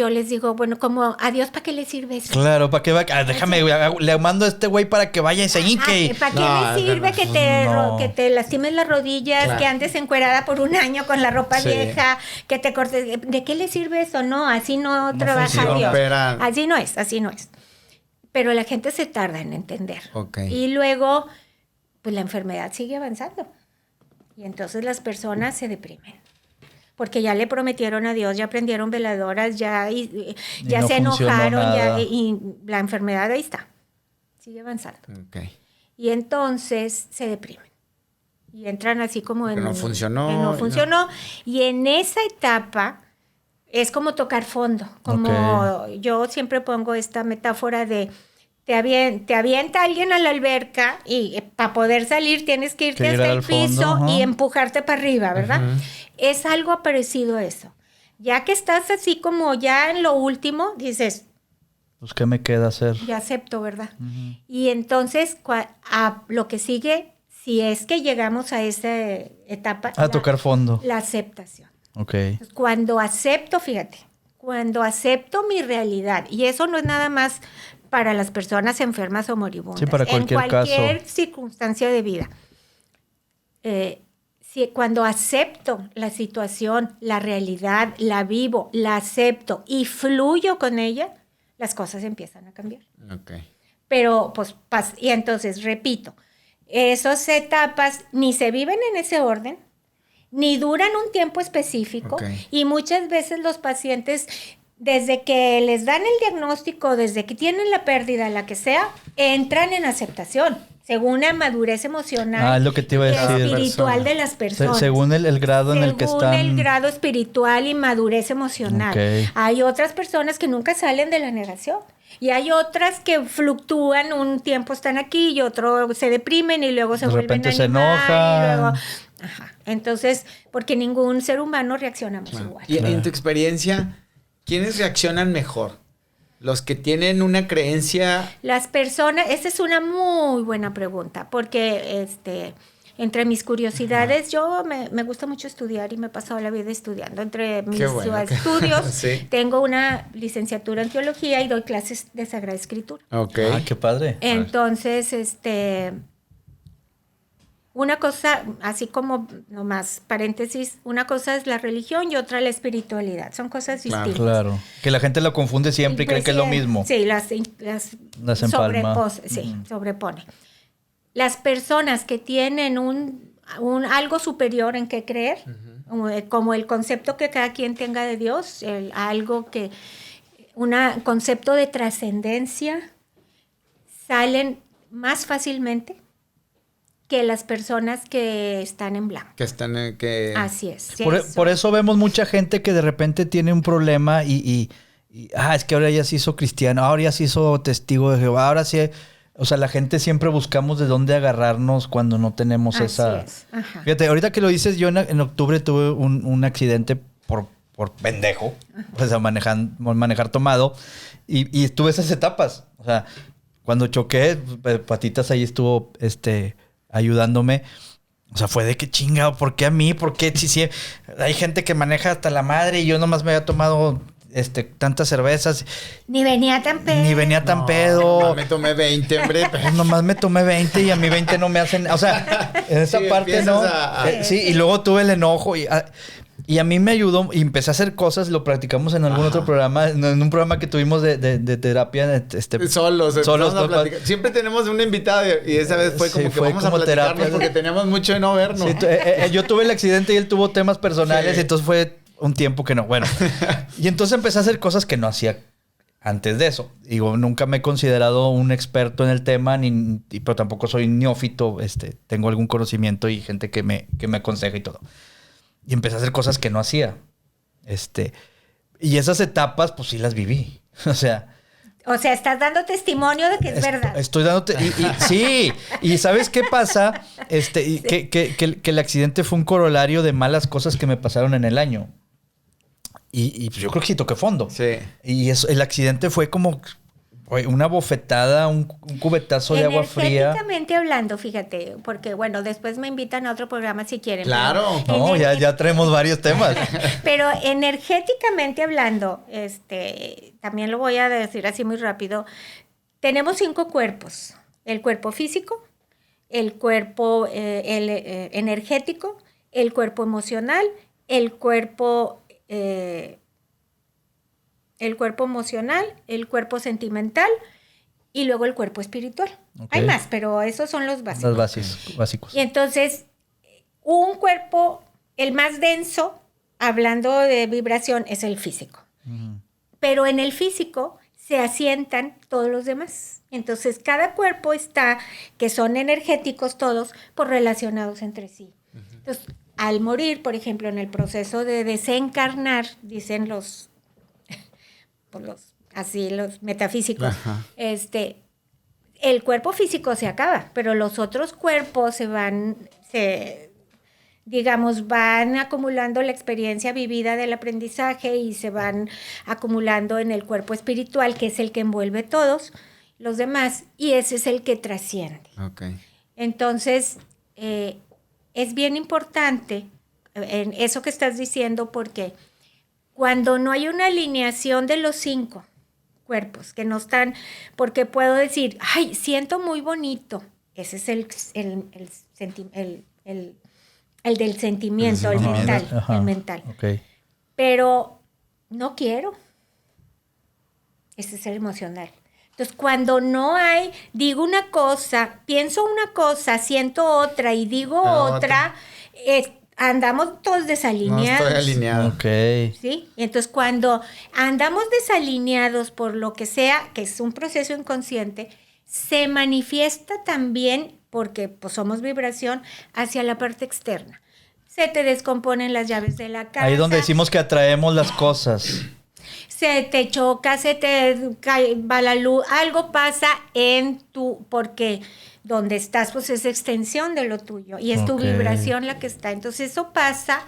les digo, bueno, como a Dios, ¿para qué le sirve eso? Claro, ¿para qué va? Déjame, le mando a este güey para que vaya y se hinque. ¿Para qué le sirve que te lastimes las rodillas, que andes encuerada por un año con la ropa vieja, que te cortes? ¿De qué le sirve eso? No, así no trabaja Dios. Así no es. Pero la gente se tarda en entender. Okay. Y luego, pues la enfermedad sigue avanzando. Y entonces las personas se deprimen. Porque ya le prometieron a Dios, ya prendieron veladoras, ya no se enojaron, y la enfermedad ahí está. Sigue avanzando. Okay. Y entonces se deprimen. Y entran así como que no funcionó. Que no funcionó. Y en esa etapa es como tocar fondo. Como yo siempre pongo esta metáfora de te avienta alguien a la alberca y para poder salir tienes que irte hasta el piso y empujarte para arriba, ¿verdad? Es algo parecido a eso. Ya que estás así como ya en lo último, dices... Pues, ¿qué me queda hacer? Ya acepto, ¿verdad? Y entonces, a lo que sigue, si es que llegamos a esa etapa... Tocar fondo. La aceptación. Ok. Cuando acepto, fíjate, cuando acepto mi realidad, y eso no es nada más para las personas enfermas o moribundas. Sí, para cualquier caso. En cualquier circunstancia de vida. Cuando acepto la situación, la realidad, la vivo, la acepto y fluyo con ella, las cosas empiezan a cambiar. Okay. Pero, pues, y entonces, repito, esas etapas ni se viven en ese orden, ni duran un tiempo específico, y muchas veces los pacientes, desde que les dan el diagnóstico, desde que tienen la pérdida, la que sea, entran en aceptación, según la madurez emocional es lo que te iba a decir. Espiritual de las personas. Según el grado en el que están. Según el grado espiritual y madurez emocional. Hay otras personas que nunca salen de la negación. Y hay otras que fluctúan, un tiempo están aquí y otro se deprimen y luego se vuelven a animar. De repente se enojan. Y luego, entonces, porque ningún ser humano reaccionamos igual. Y en tu experiencia, ¿quiénes reaccionan mejor? ¿Los que tienen una creencia? Las personas, esa es una muy buena pregunta, porque entre mis curiosidades, yo me gusta mucho estudiar y me he pasado la vida estudiando. Entre mis estudios, tengo una licenciatura en teología y doy clases de Sagrada Escritura. Okay. Qué padre. Entonces, Una cosa, así como nomás paréntesis, una cosa es la religión y otra la espiritualidad. Son cosas distintas. Claro. Que la gente lo confunde siempre y cree Pues que es lo mismo. Sí, las empalma. sobrepone. Las personas que tienen un algo superior en que creer, como el concepto que cada quien tenga de Dios, un concepto de trascendencia, salen más fácilmente que las personas que están en blanco. Así es. Sí, por eso vemos mucha gente que de repente tiene un problema y es que ahora ya se hizo cristiano, ahora ya se hizo testigo de Jehová, ahora sí. O sea, la gente siempre buscamos de dónde agarrarnos cuando no tenemos esa... Es. Ajá. Fíjate, ahorita que lo dices, yo en octubre tuve un accidente por pendejo, pues a manejar tomado, y tuve esas etapas. O sea, cuando choqué, Patitas ahí estuvo ayudándome. O sea, fue de que chingado, ¿por qué a mí? ¿Por qué? Sí, hay gente que maneja hasta la madre y yo nomás me había tomado tantas cervezas. Ni venía tan pedo. Nomás me tomé 20, hombre. Nomás me tomé 20 y a mí 20 no me hacen... O sea, en esa parte no. Sí, y luego tuve el enojo y a mí me ayudó y empecé a hacer cosas, lo practicamos en algún otro programa, en un programa que tuvimos de terapia. Solos. Siempre tenemos un invitado y esa vez fue como que vamos a platicarnos terapia, porque teníamos mucho de no vernos. Sí, yo tuve el accidente y él tuvo temas personales, entonces fue un tiempo que no. Bueno, y entonces empecé a hacer cosas que no hacía antes de eso. Digo, nunca me he considerado un experto en el tema, pero tampoco soy neófito. Tengo algún conocimiento y gente que me aconseja y todo. Y empecé a hacer cosas que no hacía. Y esas etapas, pues sí las viví. O sea, estás dando testimonio de que es verdad. Estoy dándote... sí. Y ¿sabes qué pasa? Que el accidente fue un corolario de malas cosas que me pasaron en el año. Y pues yo creo que sí toqué fondo. Sí. Y el accidente fue como... una bofetada, un cubetazo de agua fría. Energéticamente hablando, fíjate, porque bueno, después me invitan a otro programa si quieren. Claro. No, ya traemos varios temas. Pero energéticamente hablando, también lo voy a decir así muy rápido, tenemos 5 cuerpos. El cuerpo físico, el cuerpo energético, el cuerpo emocional, el cuerpo emocional, el cuerpo sentimental y luego el cuerpo espiritual. Okay. Hay más, pero esos son los básicos. Los básicos. Y entonces, un cuerpo, el más denso, hablando de vibración, es el físico. Uh-huh. Pero en el físico se asientan todos los demás. Entonces, cada cuerpo que son energéticos todos, pues relacionados entre sí. Uh-huh. Entonces, al morir, por ejemplo, en el proceso de desencarnar, dicen los metafísicos, ajá, el cuerpo físico se acaba, pero los otros cuerpos van acumulando la experiencia vivida del aprendizaje y se van acumulando en el cuerpo espiritual, que es el que envuelve todos los demás, y ese es el que trasciende. Okay. Entonces, es bien importante en eso que estás diciendo, porque cuando no hay una alineación de los 5 cuerpos que no están, porque puedo decir, ay, siento muy bonito, ese es el del sentimiento, el mental. Ajá. El mental. Okay. Pero no quiero, ese es el emocional. Entonces, cuando no hay, digo una cosa, pienso una cosa, siento otra y digo otra, andamos todos desalineados. No estoy alineado. Ok. ¿Sí? Entonces, cuando andamos desalineados por lo que sea, que es un proceso inconsciente, se manifiesta también, porque pues, somos vibración, hacia la parte externa. Se te descomponen las llaves de la casa. Ahí donde decimos que atraemos las cosas. Se te choca, se te va la luz, algo pasa porque donde estás, pues es extensión de lo tuyo y es tu vibración la que está. Entonces eso pasa,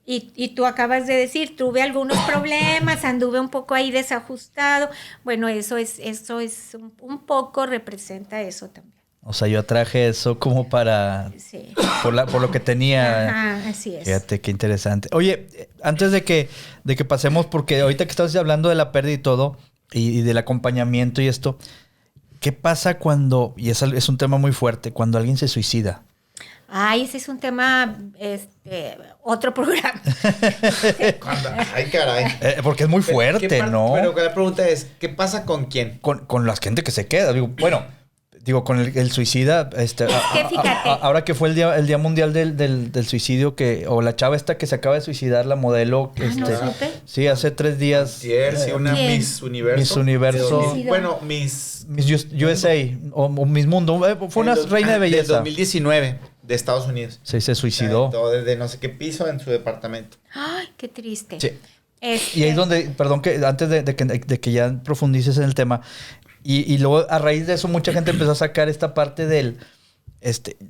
y tú acabas de decir, tuve algunos problemas, anduve un poco ahí desajustado. Bueno, eso es un poco representa eso también. O sea, yo traje eso como para... Sí. Por lo que tenía. Ajá, así es. Fíjate, qué interesante. Oye, antes de que pasemos, porque ahorita que estás hablando de la pérdida y todo, y del acompañamiento y esto, ¿qué pasa cuando, y es un tema muy fuerte, cuando alguien se suicida? Ay, ese es un tema, otro programa. Ay, caray. Porque es muy fuerte, ¿no? Pero la pregunta es, ¿qué pasa con quién? Con la gente que se queda. Digo, con el suicida, fíjate. ahora que fue el día mundial del suicidio, o la chava esta que se acaba de suicidar, la modelo. ¿No supe? Sí, hace 3 días. Sí, una ¿quién? Miss Universo. Miss Universo. Bueno, Miss USA o Miss Mundo. Fue una reina de belleza. Del 2019 de Estados Unidos. Sí, se suicidó. Desde no sé qué piso en su departamento. Ay, qué triste. Sí. Y ahí es donde, perdón, que antes de que ya profundices en el tema, y luego a raíz de eso mucha gente empezó a sacar esta parte del,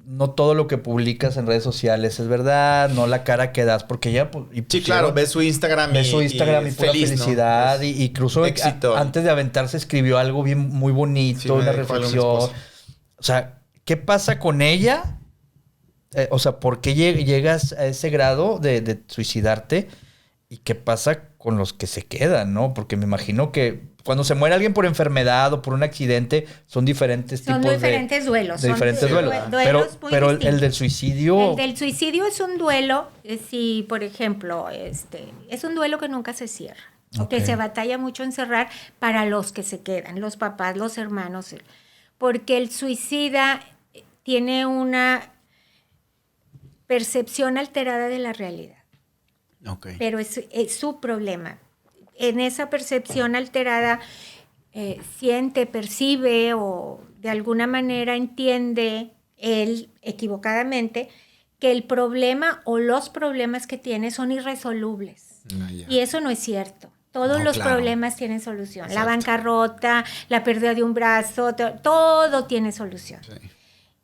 no todo lo que publicas en redes sociales es verdad, no la cara que das, porque ya... Pues, sí, claro, ves su Instagram y pura feliz, felicidad, ¿no? Y incluso éxito. Antes de aventarse escribió algo muy bonito, sí, una reflexión. O sea, ¿qué pasa con ella? O sea, ¿por qué llegas a ese grado de suicidarte? ¿Y qué pasa con los que se quedan, no? Porque me imagino que cuando se muere alguien por enfermedad o por un accidente, son diferentes tipos de... Son diferentes duelos. De diferentes duelos. Pero el del suicidio... El del suicidio es un duelo, si, por ejemplo, es un duelo que nunca se cierra. Okay. Que se batalla mucho en cerrar para los que se quedan, los papás, los hermanos. Porque el suicida tiene una percepción alterada de la realidad. Okay. Pero es su problema. En esa percepción alterada siente, percibe o de alguna manera entiende él equivocadamente que el problema o los problemas que tiene son irresolubles. Y eso no es cierto. Todos los problemas tienen solución. Exacto. La bancarrota, la pérdida de un brazo, todo tiene solución.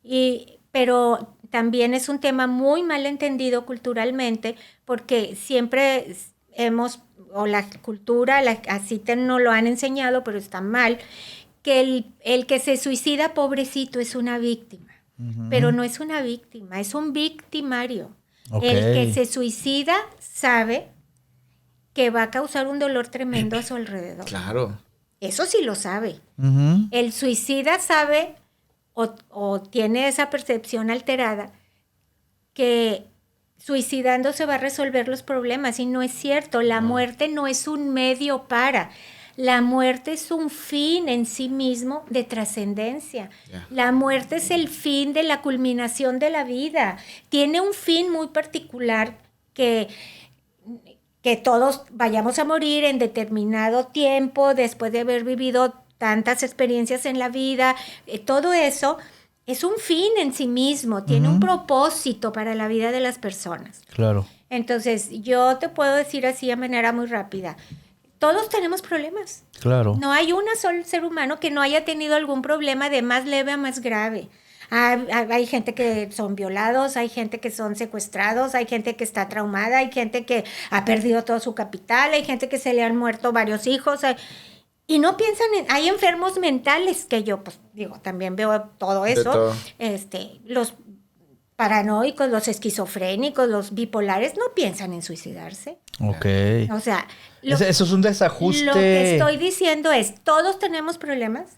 Sí. Pero también es un tema muy mal entendido culturalmente, porque siempre o la cultura, así nos lo han enseñado, pero está mal, que el que se suicida, pobrecito, es una víctima. Uh-huh. Pero no es una víctima, es un victimario. Okay. El que se suicida sabe que va a causar un dolor tremendo a su alrededor. Claro. Eso sí lo sabe. Uh-huh. El suicida sabe o tiene esa percepción alterada que suicidándose va a resolver los problemas, y no es cierto. La muerte no es un medio para. La muerte es un fin en sí mismo de trascendencia. Yeah. La muerte es el fin de la culminación de la vida. Tiene un fin muy particular que todos vayamos a morir en determinado tiempo después de haber vivido tantas experiencias en la vida. Todo eso es un fin en sí mismo, tiene un propósito para la vida de las personas. Claro. Entonces, yo te puedo decir así de manera muy rápida, todos tenemos problemas. Claro. No hay un solo ser humano que no haya tenido algún problema de más leve a más grave. Hay gente que son violados, hay gente que son secuestrados, hay gente que está traumada, hay gente que ha perdido todo su capital, hay gente que se le han muerto varios hijos. Y no piensan hay enfermos mentales que yo, pues digo, también veo todo eso. Todo. Los paranoicos, los esquizofrénicos, los bipolares no piensan en suicidarse. Ok. O sea, eso es un desajuste. Lo que estoy diciendo es, todos tenemos problemas,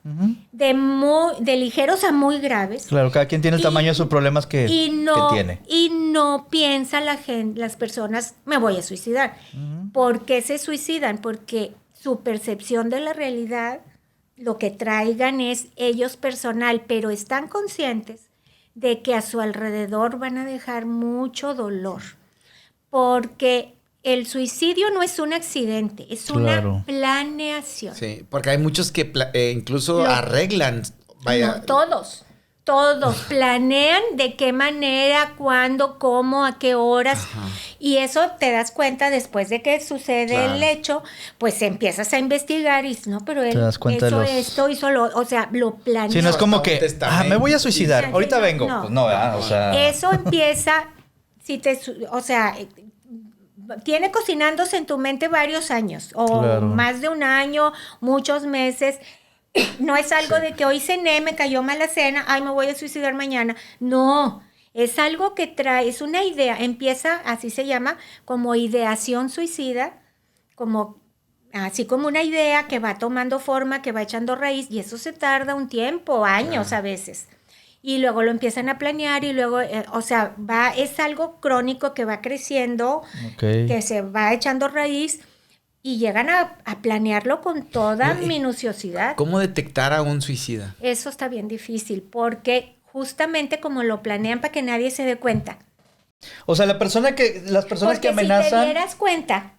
de ligeros a muy graves. Claro, cada quien tiene el tamaño de sus problemas que tiene. Y no piensa las personas, me voy a suicidar. ¿Por qué se suicidan? Porque su percepción de la realidad, lo que traigan es ellos personal, pero están conscientes de que a su alrededor van a dejar mucho dolor. Porque el suicidio no es un accidente, es una planeación. Sí, porque hay muchos que incluso arreglan. Vaya. No, todos planean de qué manera, cuándo, cómo, a qué horas. Ajá. Y eso te das cuenta después de que sucede el hecho, pues empiezas a investigar y dices, no, pero él hizo esto, hizo lo, o sea, lo planeó. Sí, no es como que, me voy a suicidar, ahorita vengo. No, pues no, ¿verdad? O sea. Eso empieza, tiene cocinándose en tu mente varios años, o más de un año, muchos meses. No es algo de que hoy cené, me cayó mala cena, ay, me voy a suicidar mañana. No, es algo que trae, es una idea, empieza, así se llama, como ideación suicida, como así como una idea que va tomando forma, que va echando raíz, y eso se tarda un tiempo, años a veces. Y luego lo empiezan a planear y luego, o sea, es algo crónico que va creciendo, que se va echando raíz y llegan a planearlo con toda minuciosidad. ¿Cómo detectar a un suicida? Eso está bien difícil porque justamente como lo planean para que nadie se dé cuenta. O sea, las personas que amenazan... si te dieras cuenta,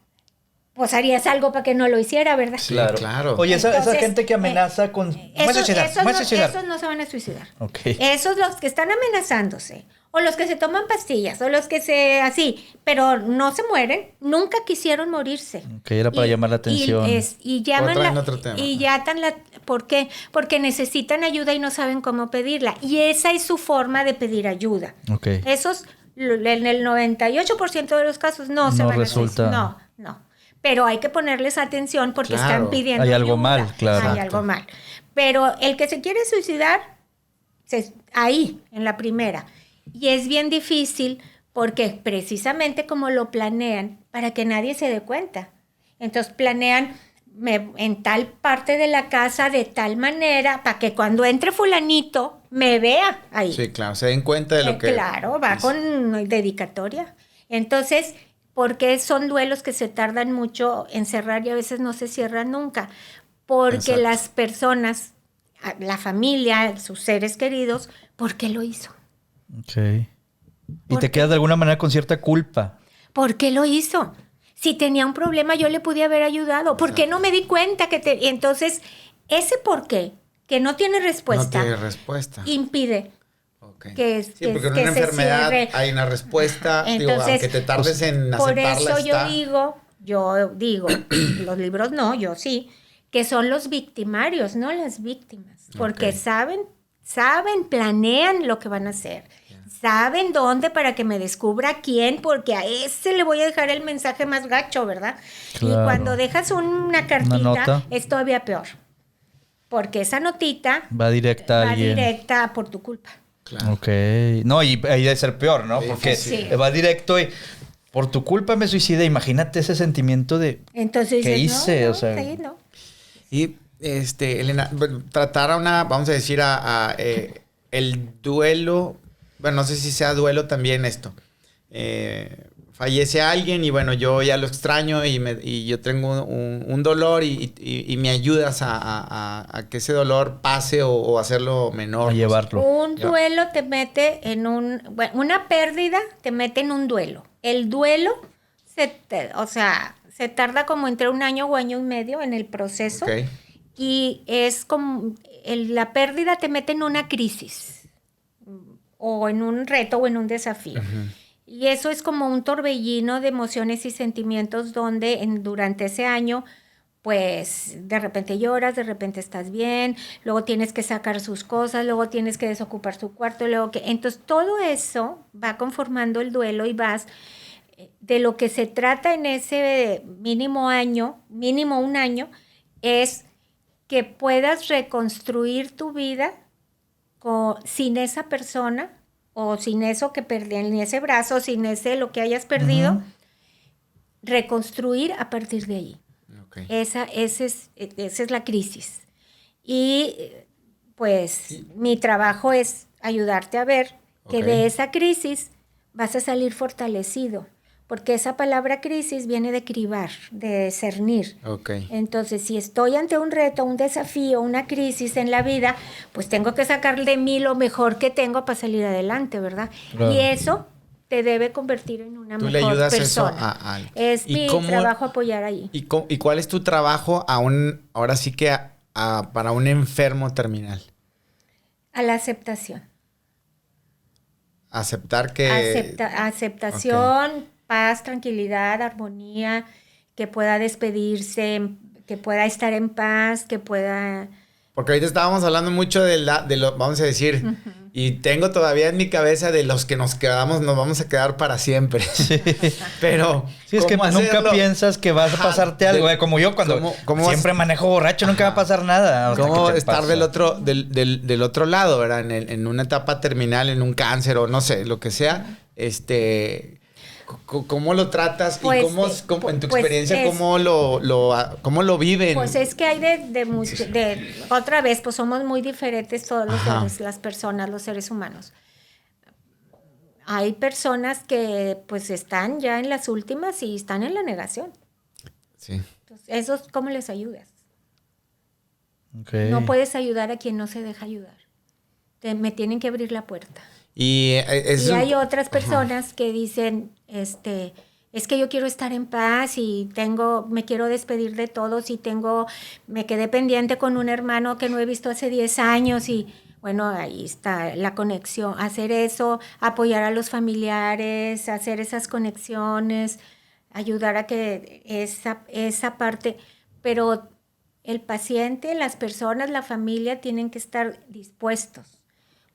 pues harías algo para que no lo hiciera, ¿verdad? Sí, claro. Oye, esa gente que amenaza con... Esos no se van a suicidar. Okay. Esos los que están amenazándose, o los que se toman pastillas, o los que así, pero no se mueren, nunca quisieron morirse. Ok, era para llamar la atención. Y ¿por qué? Porque necesitan ayuda y no saben cómo pedirla. Y esa es su forma de pedir ayuda. Okay. Esos, en el 98% de los casos, no se van resulta. a suicidar. No. Pero hay que ponerles atención porque están pidiendo Hay algo ayuda. mal, claro. Hay algo mal. Pero el que se quiere suicidar, ahí, en la primera. Y es bien difícil porque precisamente como lo planean, para que nadie se dé cuenta. Entonces planean en tal parte de la casa de tal manera para que cuando entre fulanito me vea ahí. Sí, claro, se den cuenta de lo que... Claro, va con dedicatoria. Entonces... porque son duelos que se tardan mucho en cerrar y a veces no se cierran nunca. Porque las personas, la familia, sus seres queridos, ¿por qué lo hizo? Ok. Y te quedas de alguna manera con cierta culpa. ¿Por qué lo hizo? Si tenía un problema yo le pude haber ayudado. ¿Por qué no me di cuenta que entonces, ese por qué, que no tiene respuesta. No tiene respuesta. Impide. Okay. Porque en una enfermedad hay una respuesta. Entonces, aunque te tardes en aceptarla. Por eso yo digo, los libros no, yo sí, que son los victimarios, no las víctimas. Porque saben, planean lo que van a hacer. Saben dónde para que me descubra quién, porque a ese le voy a dejar el mensaje más gacho, ¿verdad? Claro. Y cuando dejas una cartita, es todavía peor. Porque esa notita va directa por tu culpa. Claro. Ok. No, y ahí debe ser peor, ¿no? Porque va directo y por tu culpa me suicidé. Imagínate ese sentimiento de... Entonces, ¿qué hice? No, o sea... sí, no. Y, Elena, tratar vamos a decir, el duelo... Bueno, no sé si sea duelo también esto. Fallece alguien y bueno, yo ya lo extraño y yo tengo un dolor y me ayudas a que ese dolor pase o hacerlo menor. A llevarlo. Un duelo te mete en una pérdida te mete en un duelo. El duelo, se tarda como entre 1 año o año y medio en el proceso. Okay. Y es como, la pérdida te mete en una crisis o en un reto o en un desafío. Uh-huh. Y eso es como un torbellino de emociones y sentimientos donde durante ese año, pues de repente lloras, de repente estás bien, luego tienes que sacar sus cosas, luego tienes que desocupar su cuarto, entonces todo eso va conformando el duelo y vas de lo que se trata en ese mínimo 1 año, es que puedas reconstruir tu vida sin esa persona, o sin eso que perdí, ni ese brazo, sin lo que hayas perdido, uh-huh. Reconstruir a partir de ahí. Okay. Esa es la crisis. Y pues mi trabajo es ayudarte a ver que de esa crisis vas a salir fortalecido. Porque esa palabra crisis viene de cribar, de cernir. Okay. Entonces, si estoy ante un reto, un desafío, una crisis en la vida, pues tengo que sacar de mí lo mejor que tengo para salir adelante, ¿verdad? Claro. Y eso te debe convertir en una mejor persona. ¿Tú le ayudas eso es mi trabajo apoyar ahí. ¿Y cuál es tu trabajo ahora sí que para un enfermo terminal? A la aceptación. Aceptar que... Aceptación... Okay. Paz, tranquilidad, armonía, que pueda despedirse, que pueda estar en paz, que pueda... Porque ahorita estábamos hablando mucho de lo, vamos a decir, uh-huh. Y tengo todavía en mi cabeza de los que nos vamos a quedar para siempre. Sí. Pero... Sí, es que nunca piensas que vas a pasarte algo. Como yo cuando siempre manejo borracho, nunca va a pasar nada. ¿Cómo estar del otro lado, verdad? En una etapa terminal, en un cáncer o no sé, lo que sea, ¿Cómo lo tratas? Pues, ¿Y cómo en tu pues experiencia, cómo lo viven? Pues es que hay otra vez, pues somos muy diferentes todos los seres, las personas, los seres humanos. Hay personas que pues están ya en las últimas y están en la negación. Sí. Entonces, ¿esos cómo les ayudas? Okay. No puedes ayudar a quien no se deja ayudar. Me tienen que abrir la puerta. Y hay otras personas que dicen, es que yo quiero estar en paz y me quiero despedir de todos y me quedé pendiente con un hermano que no he visto hace 10 años y bueno, ahí está la conexión, hacer eso, apoyar a los familiares, hacer esas conexiones, ayudar a que esa parte, pero el paciente, las personas, la familia tienen que estar dispuestos.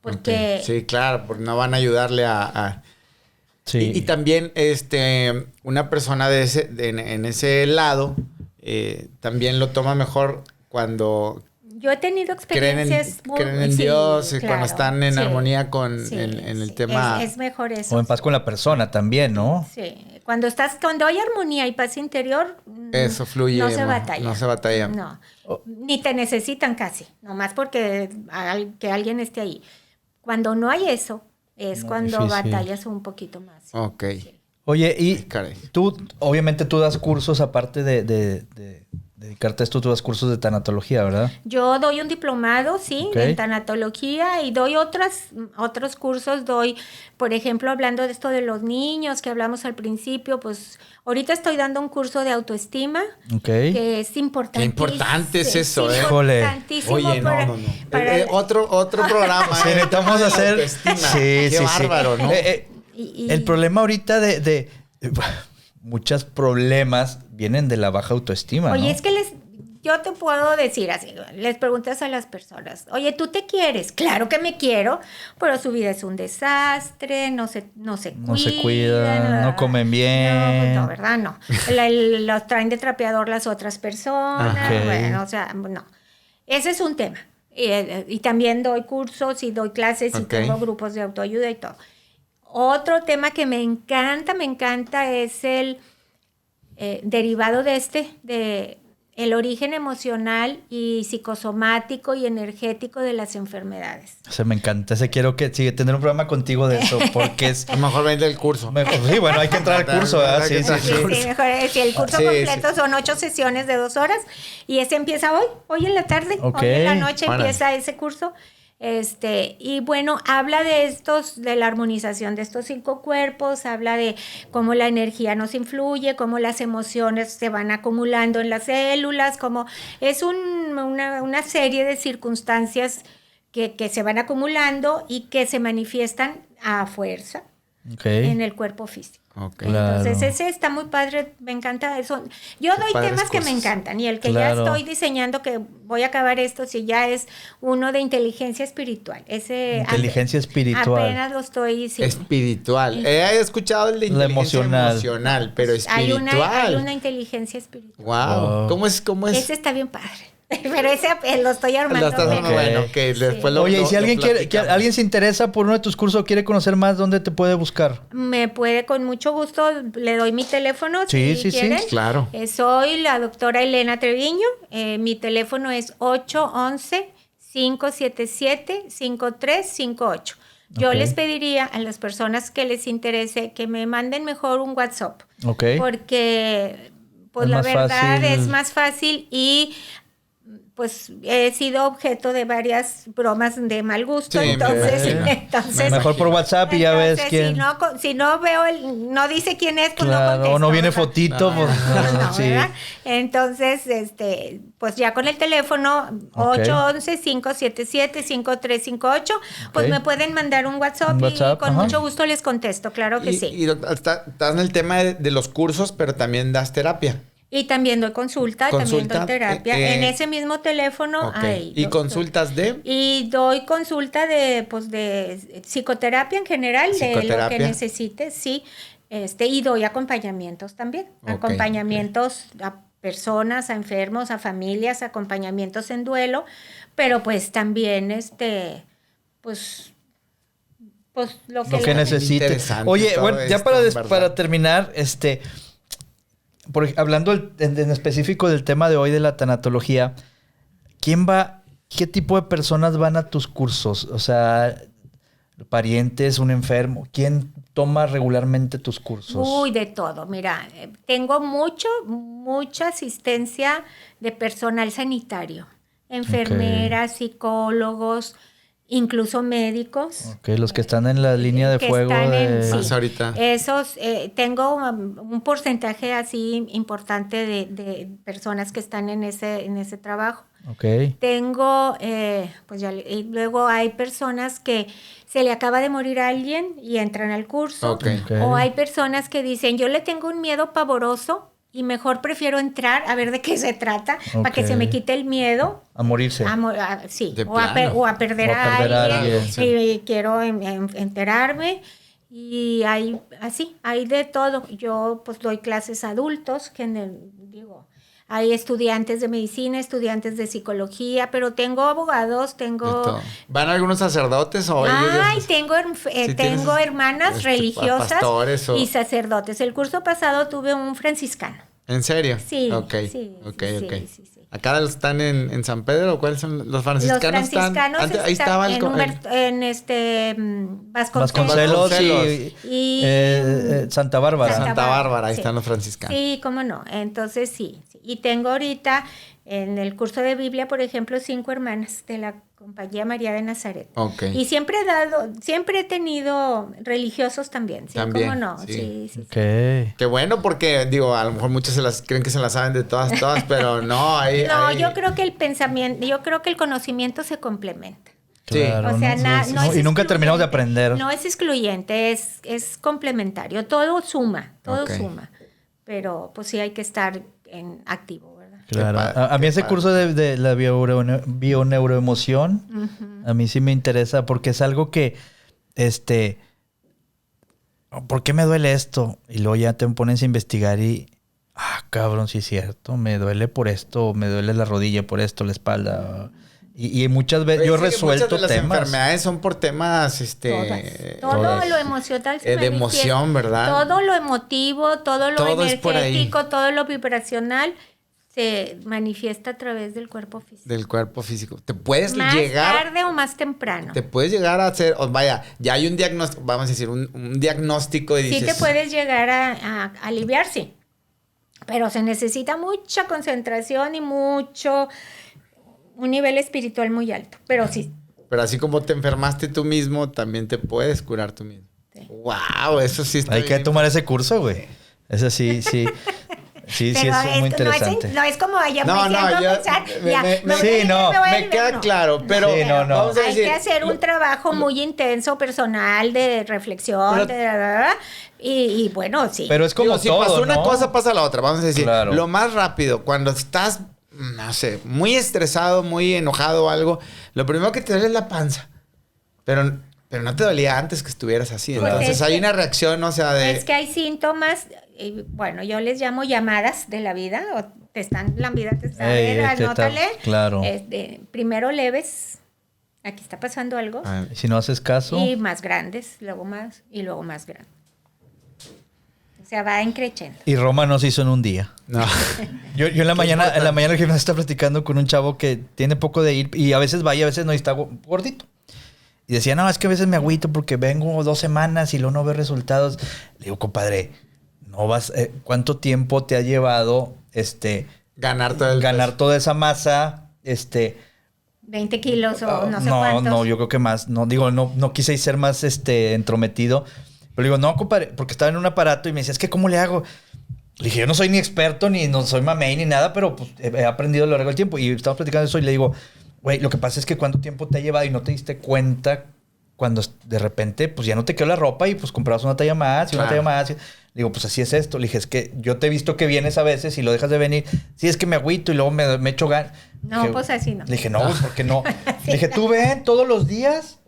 Porque sí, claro, porque no van a ayudarle a... Sí. Y también una persona en ese lado también lo toma mejor cuando yo he tenido experiencias creen en Dios, claro, cuando están en armonía en el tema. Es mejor eso. O en paz con la persona también, ¿no? Sí. Cuando hay armonía y paz interior, eso fluye. No se batalla. No se batalla. No. Ni te necesitan casi, nomás porque que alguien esté ahí. Cuando no hay eso, es cuando difícil. batallas un poquito más. Ok. Sí. Oye, y Caray. obviamente tú das cursos, aparte de dedicarte a esto, tú das cursos de tanatología, ¿verdad? Yo doy un diplomado, sí, Ok. en tanatología y doy otros cursos. Por ejemplo, hablando de esto de los niños que hablamos al principio, pues ahorita estoy dando un curso de autoestima, Ok. que es importantísimo. Qué importante es eso, ¿eh? Importantísimo. Oye, no. Otro programa. Sí, necesitamos hacer... Autoestima. Sí, Qué sí, bárbaro, sí. ¿no? El problema ahorita de muchos problemas vienen de la baja autoestima, Oye, ¿no? es que yo te puedo decir así, les preguntas a las personas, oye, ¿tú te quieres? Claro que me quiero, pero su vida es un desastre, no se cuidan, no comen bien. No, ¿verdad? No. Los traen de trapeador las otras personas, Ok. bueno, o sea, no. Ese es un tema. Y también doy cursos y doy clases y Ok. tengo grupos de autoayuda y todo. Otro tema que me encanta es el derivado de el origen emocional y psicosomático y energético de las enfermedades. O sea, me encanta. Quiero tener un programa contigo de eso, porque es... A lo mejor vende el curso. Sí, bueno, hay que entrar al curso, ¿verdad? Sí. Sí, mejor. Si el curso completo son 8 sesiones de 2 horas y ese empieza hoy en la tarde, Ok. hoy en la noche Bueno. empieza ese curso. Y bueno, habla de la armonización de estos 5 cuerpos, habla de cómo la energía nos influye, cómo las emociones se van acumulando en las células, cómo es una serie de circunstancias que se van acumulando y que se manifiestan a fuerza en el cuerpo físico. Ok. Entonces Claro. ese está muy padre, me encanta eso. Yo doy padres temas que me cosas. encantan y el que Claro. ya estoy diseñando, que voy a acabar esto, si ya es uno de inteligencia espiritual. Ese Inteligencia espiritual. apenas lo estoy... Sí. Espiritual. He escuchado el de La inteligencia emocional, pero Hay espiritual. una inteligencia espiritual. Wow. Wow. ¿Cómo es? Ese está bien padre. Pero ese lo estoy armando. Lo estás dando, Ok. bueno, que después lo Oye, y si lo alguien platicamos. alguien se interesa por uno de tus cursos, quiere conocer más, ¿dónde te puede buscar? Me puede, con mucho gusto, le doy mi teléfono Sí, si sí, quieren. claro. Soy la doctora Elena Treviño. Mi teléfono es 811-577-5358. Yo Ok. les pediría a las personas que les interese que me manden mejor un WhatsApp. Ok. Porque, pues Es la más verdad fácil. es más fácil y pues he sido objeto de varias bromas de mal gusto, Sí, me entonces, imagino. Mejor por WhatsApp y ya ves quién. Si no veo no dice quién es, pues Claro, no contesto. o no viene ¿verdad? fotito, pues No, sí. ¿verdad? Entonces, pues ya con el teléfono Ok. 811-577-5358, pues Ok. me pueden mandar un WhatsApp, Un WhatsApp, y con ajá. mucho gusto les contesto, claro que sí. Y estás en el tema de los cursos, pero también das terapia. Y también doy consulta, también doy terapia. En ese mismo teléfono Ok. hay. ¿Y consultas de? Y doy consulta de psicoterapia en general, de lo Psicoterapia. que necesites, sí. Y doy acompañamientos también. Ok, Acompañamientos a personas, a enfermos, a familias, acompañamientos en duelo, pero pues también pues pues lo que necesite. Interesante Oye, todo bueno, ya esto, para terminar, hablando en específico del tema de hoy de la tanatología, ¿qué tipo de personas van a tus cursos? O sea, parientes, un enfermo, ¿quién toma regularmente tus cursos? Uy, de todo. Mira, tengo mucha asistencia de personal sanitario, enfermeras, psicólogos, incluso médicos. Ok, los que están en la línea de fuego. Sí, ahorita. Esos, tengo un porcentaje así importante de personas que están en ese trabajo. Ok. Tengo, y luego hay personas que se le acaba de morir a alguien y entran al curso. Okay. O hay personas que dicen, yo le tengo un miedo pavoroso y mejor prefiero entrar a ver de qué se trata para que se me quite el miedo. A morirse. Sí, De o a perder a alguien. Y quiero enterarme. Y hay de todo. Yo pues doy clases a adultos, hay estudiantes de medicina, estudiantes de psicología, pero tengo abogados, ¿Van algunos sacerdotes o ellos? Tengo hermanas religiosas pastores y sacerdotes. El curso pasado tuve un franciscano. ¿En serio? Sí. Ok. Sí. ¿Acá están en San Pedro? ¿Cuáles son los franciscanos? Los franciscanos están, ahí estaba Vasconcelos y Santa Bárbara. Santa Bárbara, ahí están los franciscanos. Sí, cómo no. Entonces sí. Y tengo ahorita en el curso de Biblia, por ejemplo, 5 hermanas de la Compañía María de Nazaret. Okay. Y siempre he tenido religiosos también. ¿Sí? ¿Cómo no? Sí. Okay. Qué bueno, porque a lo mejor muchos creen que se las saben de todas, pero no. Yo creo que el conocimiento se complementa. Claro, o sea, no es y nunca terminamos de aprender. No es excluyente, es complementario. Todo suma. Pero pues sí hay que estar en activo, ¿verdad? Claro. A mí ese curso de la bioneuroemoción, a mí sí me interesa porque es algo que, ¿por qué me duele esto? Y luego ya te pones a investigar y, cabrón, sí es cierto, me duele por esto, me duele la rodilla por esto, la espalda. Y muchas veces yo he resuelto muchas de las temas. enfermedades son por temas, Todo lo emocional de emoción, ¿verdad? Todo lo emotivo, todo lo energético, todo lo vibracional se manifiesta a través del cuerpo físico. Del cuerpo físico. Te puedes más llegar... Más tarde o más temprano. Te puedes llegar a hacer... ya hay un diagnóstico, vamos a decir, un diagnóstico y dices... Sí te puedes llegar a aliviar, sí. Pero se necesita mucha concentración y un nivel espiritual muy alto, pero sí. Pero así como te enfermaste tú mismo, también te puedes curar tú mismo. Sí. ¡Wow! Eso sí está Hay que tomar ese curso, güey. Ese sí. Sí, pero es muy interesante. No es como me queda claro, pero vamos a decir, hay que hacer un trabajo muy intenso, personal, de reflexión, y bueno, sí. Pero es como si pasó una cosa, pasa la otra. Vamos a decir, claro. Lo más rápido, cuando estás... no sé, muy estresado, muy enojado o algo, lo primero que te duele es la panza. Pero no te dolía antes que estuvieras así. Pues entonces hay una reacción, o sea, de... Es que hay síntomas, yo les llamo llamadas de la vida, la vida te está, anótale. Claro. Primero leves, aquí está pasando algo. Si no haces caso. Y más grandes, luego más, y luego más grandes. O sea, va increciendo. Y Roma no se hizo en un día. No. Yo en la mañana el gimnasio está platicando con un chavo que tiene poco de ir y a veces va y a veces no, y está gordito. Y decía, no, es que a veces me agüito porque vengo 2 semanas y luego no veo resultados. Le digo, compadre, no vas, ¿cuánto tiempo te ha llevado ganar toda esa masa? 20 kilos o no sé cuántos. No, yo creo que más. No quise ser más entrometido. Pero digo, no, compadre, porque estaba en un aparato y me decía, es que ¿cómo le hago? Le dije, yo no soy ni experto, ni no soy mamey, ni nada, pero pues he aprendido a lo largo del tiempo. Y estamos platicando eso y le digo, güey, lo que pasa es que cuánto tiempo te ha llevado y no te diste cuenta cuando de repente pues ya no te quedó la ropa y pues comprabas una talla más y una talla más. Le digo, pues así es esto. Le dije, es que yo te he visto que vienes a veces y lo dejas de venir. Sí, es que me agüito y luego me echo ganas. No, dije, pues así no. Le dije, no, ¿por qué no? Le dije, tú ven todos los días.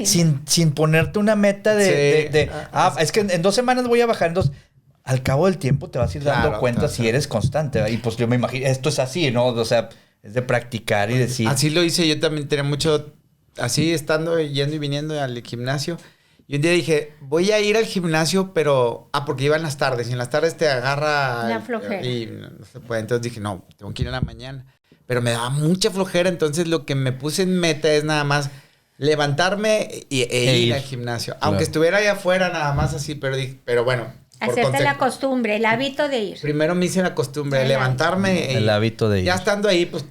Sin ponerte una meta es que en 2 semanas voy a bajar. Entonces, al cabo del tiempo te vas a ir dando cuenta si eres constante, ¿verdad? Y pues yo me imagino, esto es así, ¿no? O sea, es de practicar y decir. Así lo hice, yo también tenía mucho, así estando, yendo y viniendo al gimnasio. Y un día dije, voy a ir al gimnasio, pero... porque iba en las tardes. Y en las tardes te agarra... La flojera. Y no se puede. Entonces dije, no, tengo que ir en la mañana. Pero me daba mucha flojera. Entonces lo que me puse en meta es nada más levantarme e ir al gimnasio. Claro. Aunque estuviera allá afuera, nada más así. Pero bueno. Hacerte la costumbre, el hábito de ir. Primero me hice la costumbre de levantarme. El hábito de ir. Ya estando ahí, pues...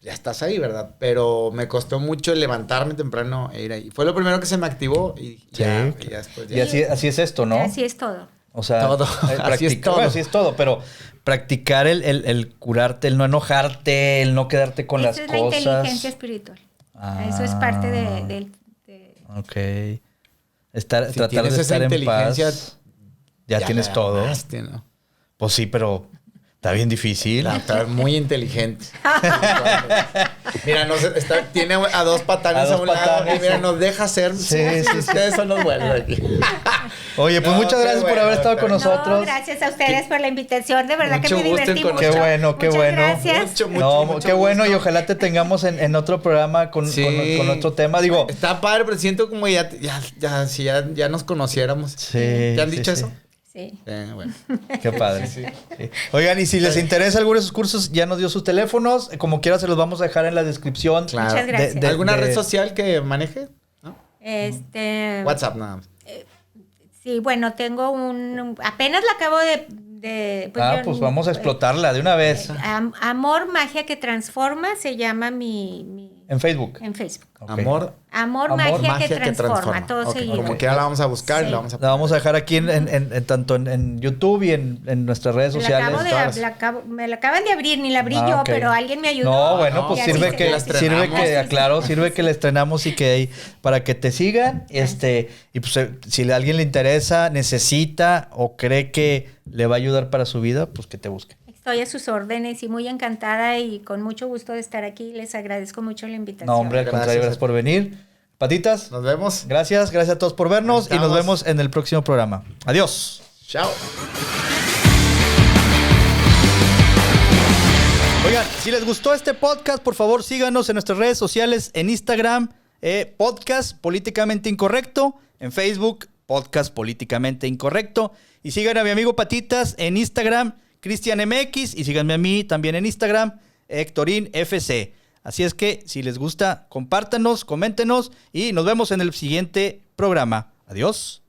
Ya estás ahí, ¿verdad? Pero me costó mucho levantarme temprano e ir ahí. Fue lo primero que se me activó y ya después ya. Y así es esto, ¿no? Así es todo. O sea, Todo. Así es todo. Bueno, así es todo, pero practicar el curarte, el no enojarte, el no quedarte con las Esa es cosas. la inteligencia espiritual. Eso es parte de... Ok. Si Tratar tienes de esa estar en inteligencia, paz. Ya tienes todo. ganaste, ¿no? Pues sí, pero está bien difícil. Está muy inteligente. Mira, tiene a dos patanes a un lado y mira, nos deja ser. Sí. Ustedes son los buenos aquí. Oye, pues muchas gracias por haber estado con nosotros. No, gracias a ustedes por la invitación. De verdad que Mucho me gusto en divertí mucho. Qué bueno, qué Muchas bueno. gracias. Mucho Qué bueno, gusto. y ojalá te tengamos en otro programa con otro tema. Digo, Está padre, pero siento como ya nos conociéramos. Sí, ¿Te han sí, dicho sí. eso? Sí. Bueno. qué padre. Sí. Oigan, y si les interesa alguno de sus cursos, ya nos dio sus teléfonos. Como quiera, se los vamos a dejar en la descripción. Claro. Muchas gracias. ¿Alguna red social que maneje? ¿No? WhatsApp nada más. Sí, bueno, tengo apenas la acabo de Pues vamos a explotarla de una vez. Amor, magia que transforma, se llama En Facebook. en Facebook. Ok. Amor, magia que transforma. Todo Ok, seguido. como quiera la vamos a buscar y Sí. la vamos a La vamos a dejar aquí tanto en YouTube y en nuestras redes sociales. Me la acaban de abrir, ni la abrí yo, ok. pero alguien me ayudó. No, bueno, pues Y así sirve se que quedó. sirve que la estrenamos y que para que te sigan, y pues si a alguien le interesa, necesita o cree que le va a ayudar para su vida, pues que te busque. Estoy a sus órdenes y muy encantada y con mucho gusto de estar aquí. Les agradezco mucho la invitación. No, hombre, al contrario, gracias por venir. Patitas, Nos vemos. gracias a todos por vernos y nos Estamos. vemos en el próximo programa. Adiós. Chao. Oigan, si les gustó este podcast, por favor síganos en nuestras redes sociales, en Instagram, Podcast Políticamente Incorrecto, en Facebook, Podcast Políticamente Incorrecto, y sigan a mi amigo Patitas en Instagram, CristianMX, y síganme a mí también en Instagram, HectorinFC. Así es que, si les gusta, compártanos, coméntenos, y nos vemos en el siguiente programa. Adiós.